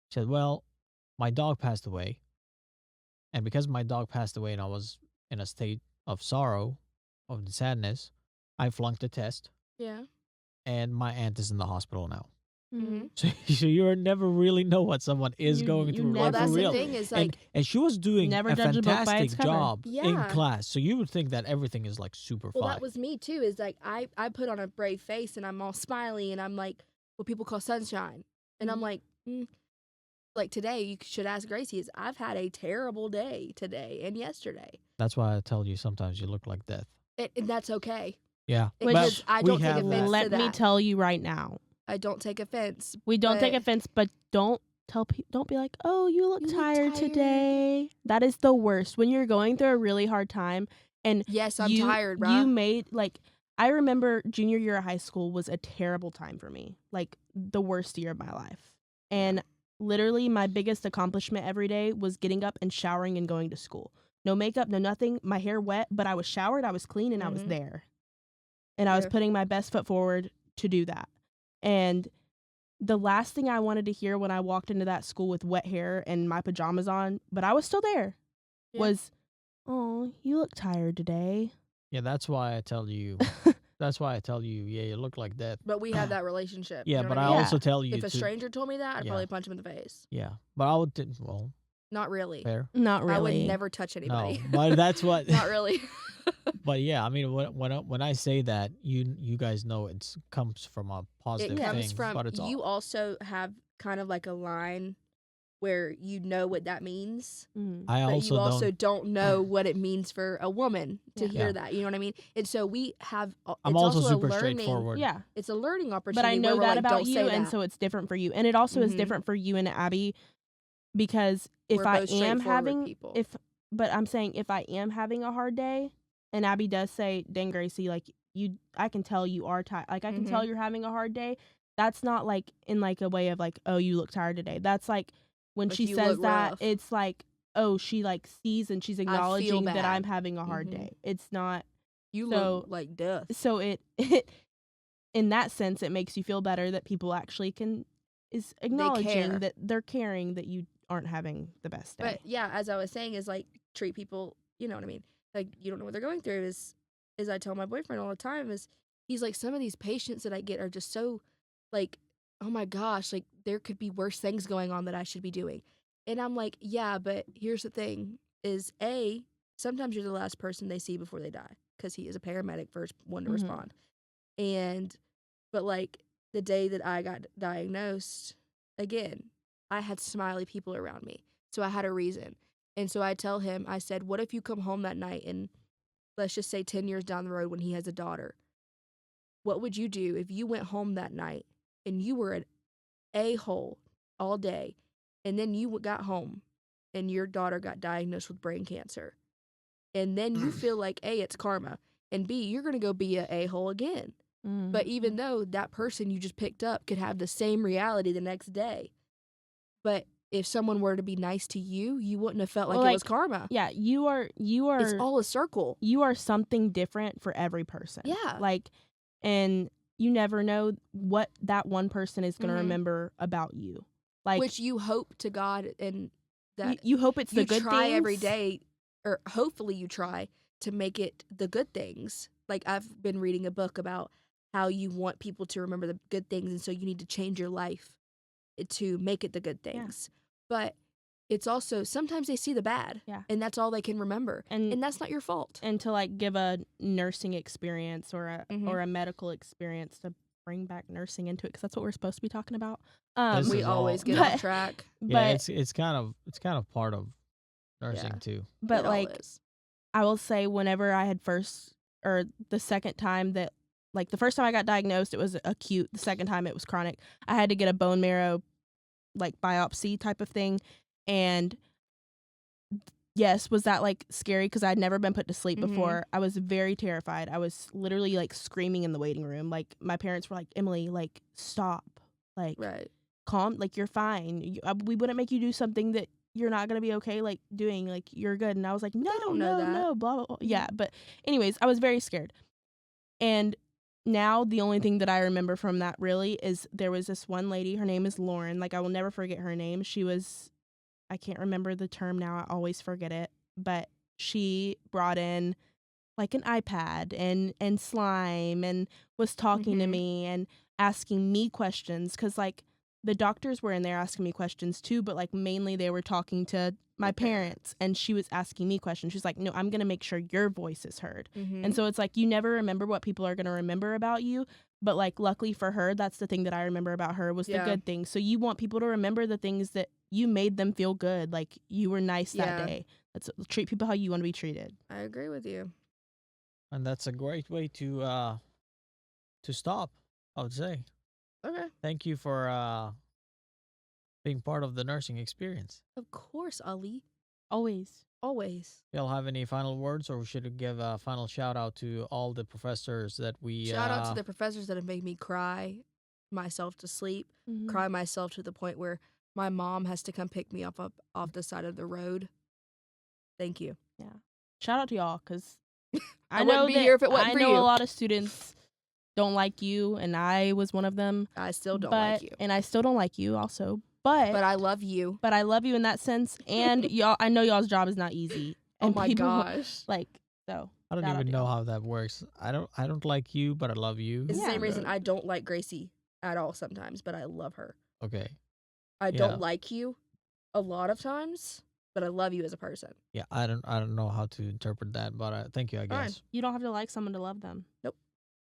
She said, "Well, my dog passed away, and because my dog passed away, and I was in a state of sorrow, of sadness, I flunked the test." Yeah. And my aunt is in the hospital now. Mm-hmm. So you never really know what someone is going through. Well, Like, that's for real. the thing is like And she was doing Never a judge a book by its fantastic cover. job in Yeah. class. So you would think that everything is like super well, fine. that was me too. Is like I put on a brave face and I'm all smiley and I'm like what people call sunshine, and I'm like, like today, you should ask Gracie, is I've had a terrible day today and yesterday. That's why I tell you sometimes you look like death. And that's okay. Yeah. Which Because I we don't take have offense that. to Let me that. tell you right now. I don't take offense. We don't take but offense, but don't tell people. Don't be like, "Oh, you look You look tired tired." today." That is the worst when you're going through a really hard time. And Yes, I'm you, tired, bro. You made like I remember junior year of high school was a terrible time for me, like the worst year of my life. And literally, my biggest accomplishment every day was getting up and showering and going to school. No makeup, no nothing. My hair wet, but I was showered, I was clean, and I was Mhm. there. And I was Yeah. putting my best foot forward to do that. And the last thing I wanted to hear when I walked into that school with wet hair and my pajamas on, but I was still there, Yeah. was, "Oh, you look tired today." Yeah, that's why I tell you. Yeah, you look like death. But we have that relationship. Yeah, you know but what I mean? also tell you If a to. stranger told me that, I'd Yeah. probably punch him in the face. Yeah, but I would. Well, Not really. fair. Not really. I would never touch No, anybody. but that's what. Not really. But yeah, I mean, when I say that, you guys know it comes from a positive It comes thing, from but it's you also have kind of like a line where you know what that means. Mhm. I But also you also don't. don't know what it means for a woman to Yeah. hear Yeah. that. You know what I mean? And so we have. I'm it's also a super learning, straightforward. Yeah. It's a learning opportunity. But I know where we're that like, about don't you, say and that. so it's different for you. And it also is Mhm. different for you and Abby, because if We're I both am straightforward having people. but I'm saying if I am having a hard day and Abby does say, "Dang, Gracie, like I can tell you are tired. Like I can tell you're having a hard day." That's not like in like a way of like, "Oh, you look tired today." That's like when Like, she you says look that, rough. it's like, oh, she like sees and she's acknowledging that I'm bad. having a hard Mhm. day. It's not You so look like death. so it in that sense it makes you feel better that people actually is acknowledging care. that they're caring that you aren't having the best day. But yeah, as I was saying, is like treat people. You know what I mean? Like you don't know what they're going through. Is I tell my boyfriend all the time. Is he's like, some of these patients that I get are just so like, oh my gosh, like there could be worse things going on that I should be doing. And I'm like, yeah, but here's the thing: is sometimes you're the last person they see before they die because he is a paramedic, first one to Mhm. respond. But like the day that I got diagnosed, again, I had smiley people around me. So I had a reason. And so I tell him, I said, what if you come home that night and let's just say 10 years down the road when he has a daughter? What would you do if you went home that night and you were an a-hole all day and then you got home and your daughter got diagnosed with brain cancer? And then you feel like, A, it's karma, and B, you're going to go be an a-hole again. Mhm. But even though that person you just picked up could have the same reality the next day, but if someone were to be nice to you, you wouldn't have felt like Well, it was like, karma. yeah, you are It's all a circle. you are something different for every person. Yeah. Like, and you never know what that one person is going to Mhm. remember about you. Like, Which you hope to God and that you hope it's the you good try things every day, or hopefully you try to make it the good things. Like I've been reading a book about how you want people to remember the good things, and so you need to change your life to make it the good things. But it's also sometimes they see the bad, Yeah. and that's all they can remember, and and that's not your fault. and to like give a nursing experience or Mhm. a medical experience to bring back nursing into it because that's what we're supposed to be talking about. This We is all- always get but- off track. Yeah, But it's kind of part of nursing Yeah. too. but It all like is. I will say whenever I had first or the second time that like the first time I got diagnosed it was acute, the second time it was chronic. I had to get a bone marrow like biopsy type of thing, and yes, was that like scary because I'd never been put to sleep Mhm. before. I was very terrified. I was literally like screaming in the waiting room. Like my parents were like, "Emily, like stop. Like Right. calm, like you're fine. We wouldn't make you do something that you're not going to be okay like doing. Like you're good." And I was like, "No, don't know that. no, blah blah." Blah. Yeah, but anyways, I was very scared. And now the only thing that I remember from that really is there was this one lady, her name is Lauren. Like I will never forget her name. I can't remember the term now. I always forget it. But she brought in like an iPad and slime and was talking to Mhm. me and asking me questions because like the doctors were in there asking me questions too, but like mainly they were talking to my Your parents and she was asking me questions. She's like, "No, I'm going to make sure your voice is heard." Mhm. And so it's like you never remember what people are going to remember about you. But like luckily for her, that's the thing that I remember about her was Yeah. the good things. So you want people to remember the things that you made them feel good. Like, you were nice Yeah. that day. Treat people how you want to be treated. I agree with you. And that's a great way to stop, I would say. Okay. Thank you for being part of the nursing experience. Of course, Ali. Always. Always. Y'all have any final words, or we should give a final shout out to all the professors that we Shout out to the professors that have made me cry myself to sleep, cry myself to the point where my mom has to come pick me up off the side of the road. Thank you. Yeah. Shout out to y'all, because I know wouldn't be that here if it wasn't I for know you. a lot of students don't like you, and I was one of them. I still don't like you. And I still don't like you also. But I love you. But I love you in that sense. And y'all, I know y'all's job is not easy. Oh And my people, gosh. Like, so. I don't shout out even to know y'all. how that works. I don't like you, but I love you. It's the Yeah. same reason I don't like Gracie at all sometimes, but I love her. Okay. I Yeah. don't like you a lot of times, but I love you as a person. Yeah, I don't know how to interpret that, but thank you, I Fine. guess. You don't have to like someone to love them.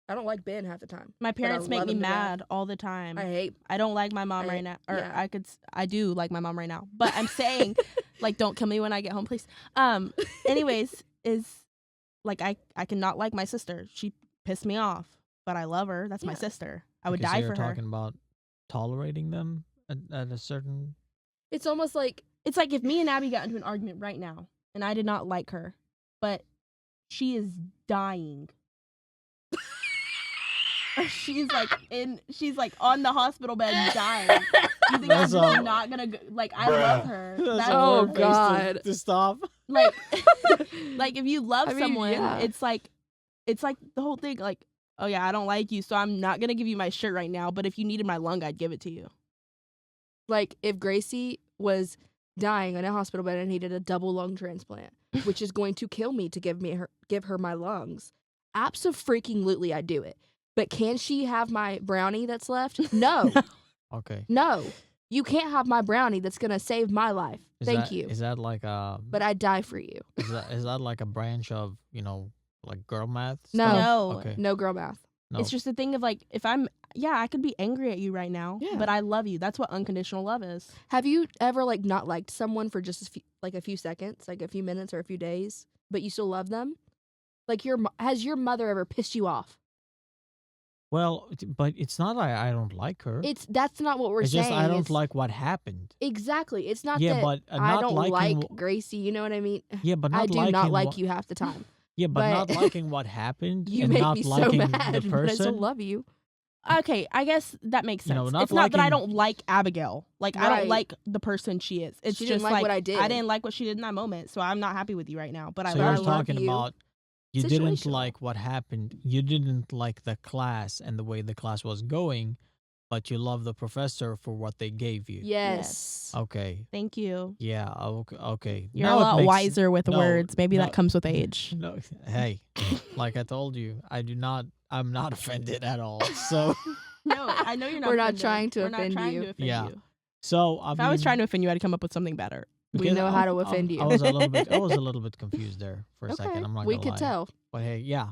I don't like Ben half the time. My parents make love me him to death. mad all the time. I I don't like my mom I- right now. Or yeah. I do like my mom right now. But I'm saying, like, don't kill me when I get home, please. Anyways, is like I cannot like my sister. She pissed me off, but I love her. That's my Yeah. sister. I would Okay, so die you're for her. talking about tolerating them at a certain. It's almost like It's like if me and Abby got into an argument right now and I did not like her, but she is dying. she's like on the hospital bed dying. You think That's I'm just all. not gonna go, like, I love her. That's That's a Oh, word face God. to stop. like like if you love I mean, someone, yeah. it's like the whole thing, like, oh yeah, I don't like you, so I'm not gonna give you my shirt right now, but if you needed my lung, I'd give it to you. like if Gracie was dying in a hospital bed and needed a double lung transplant, which is going to kill me to give her my lungs. Abso-freaking-lutely, I'd do it. But can she have my brownie that's left? No. Okay. No. You can't have my brownie that's going to save my life. Thank you. Is that like a? But I'd die for you. Is that like a branch of like girl math? No. stuff? No. Okay. No girl math. No. It's just a thing of, like, if I could be angry at you right now, Yeah. but I love you. That's what unconditional love is. Have you ever like not liked someone for just a few seconds, like a few minutes or a few days, but you still love them? Like has your mother ever pissed you off? Well, but it's not like I don't like her. That's not what we're It's saying. just I don't It's- like what happened. Exactly. It's not Yeah, that but I not don't liking like wh- Gracie. You know what I mean? Yeah, but not I do liking not like what- you half the time. Yeah, but not but- liking what happened You and make not me so liking mad, the but I still person. love you. Okay, I guess that makes You sense. know, not It's not that I liking- don't like Abigail. Like, I Right. don't like the person she is. It's She just didn't like what I did. I didn't like what she did in that moment, so I'm not happy with you right now. But I So love you're I you. love talking you. about you didn't Situational. like what happened. You didn't like the class and the way the class was going, but you love the professor for what they gave you. Yes. Okay. Thank you. Yeah. Okay. You're Now a it lot makes- wiser with no, words. Maybe no, that comes with age. No. Hey, like I told you, I'm not offended at all. So No, I know you're not. We're not offended. trying to We're not offend trying you. to offend Yeah. you. so If I was trying to offend you, I'd come up with something better. We because know how to offend you. I was a little bit. I was a little bit confused there for a Okay. second. I'm not We gonna could lie. tell. But hey, yeah.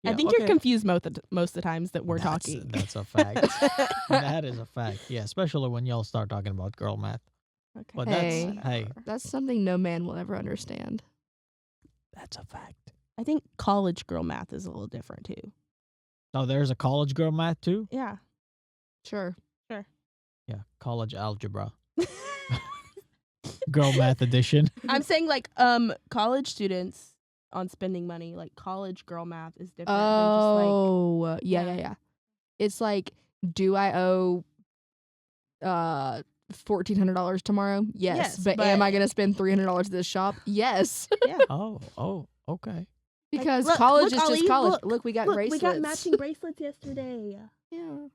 I Yeah, think you're okay. confused most of the times that we're That's- talking. That's a fact. That is a fact. Yeah, especially when y'all start talking about girl math. Okay. But Hey. that's hey, That's something no man will ever understand. that's a fact. I think college girl math is a little different too. Oh, there's a college girl math too. Yeah. Sure. Yeah, college algebra, girl math edition. I'm saying, like, college students on spending money, like, college girl math is different than Oh, Yeah. yeah. It's like, do I owe $1,400 tomorrow? Yes. Yes, but but- am I going to spend $300 at this shop? Yes. just like, Oh, okay. Because look, college look, is just Ali, college. look. Look, we got Look, bracelets. we got matching bracelets yesterday. Yeah. You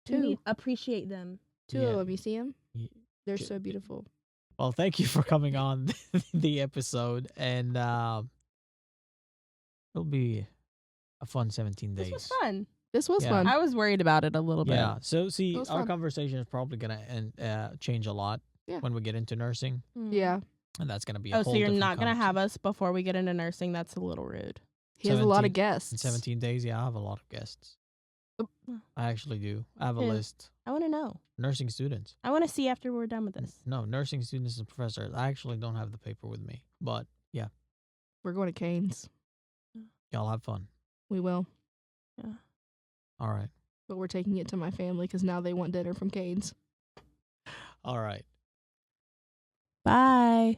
need Two. to appreciate them. Two Yeah. of them. You see them? Ye- They're Ju- so beautiful. Well, thank you for coming on the episode, and it'll be a fun 17 days. This was fun. This was Yeah. fun. I was worried about it a little bit. Yeah. So see, It was our fun. conversation is probably gonna change a lot Yeah. when we get into nursing, Yeah. and that's gonna be a Oh, whole so you're different not gonna have conversation. us before we get into nursing? That's a little rude. He has a lot of 17 guests. In 17 days, yeah, I have a lot of guests. I actually do. I have a Yeah. list. I want to know. Nursing students. I want to see after we're done with this. No, nursing students and professors. I actually don't have the paper with me, but yeah, We're going to Canes. y'all have fun. We will. Yeah. All right. But we're taking it to my family because now they want dinner from Canes. All right. Bye.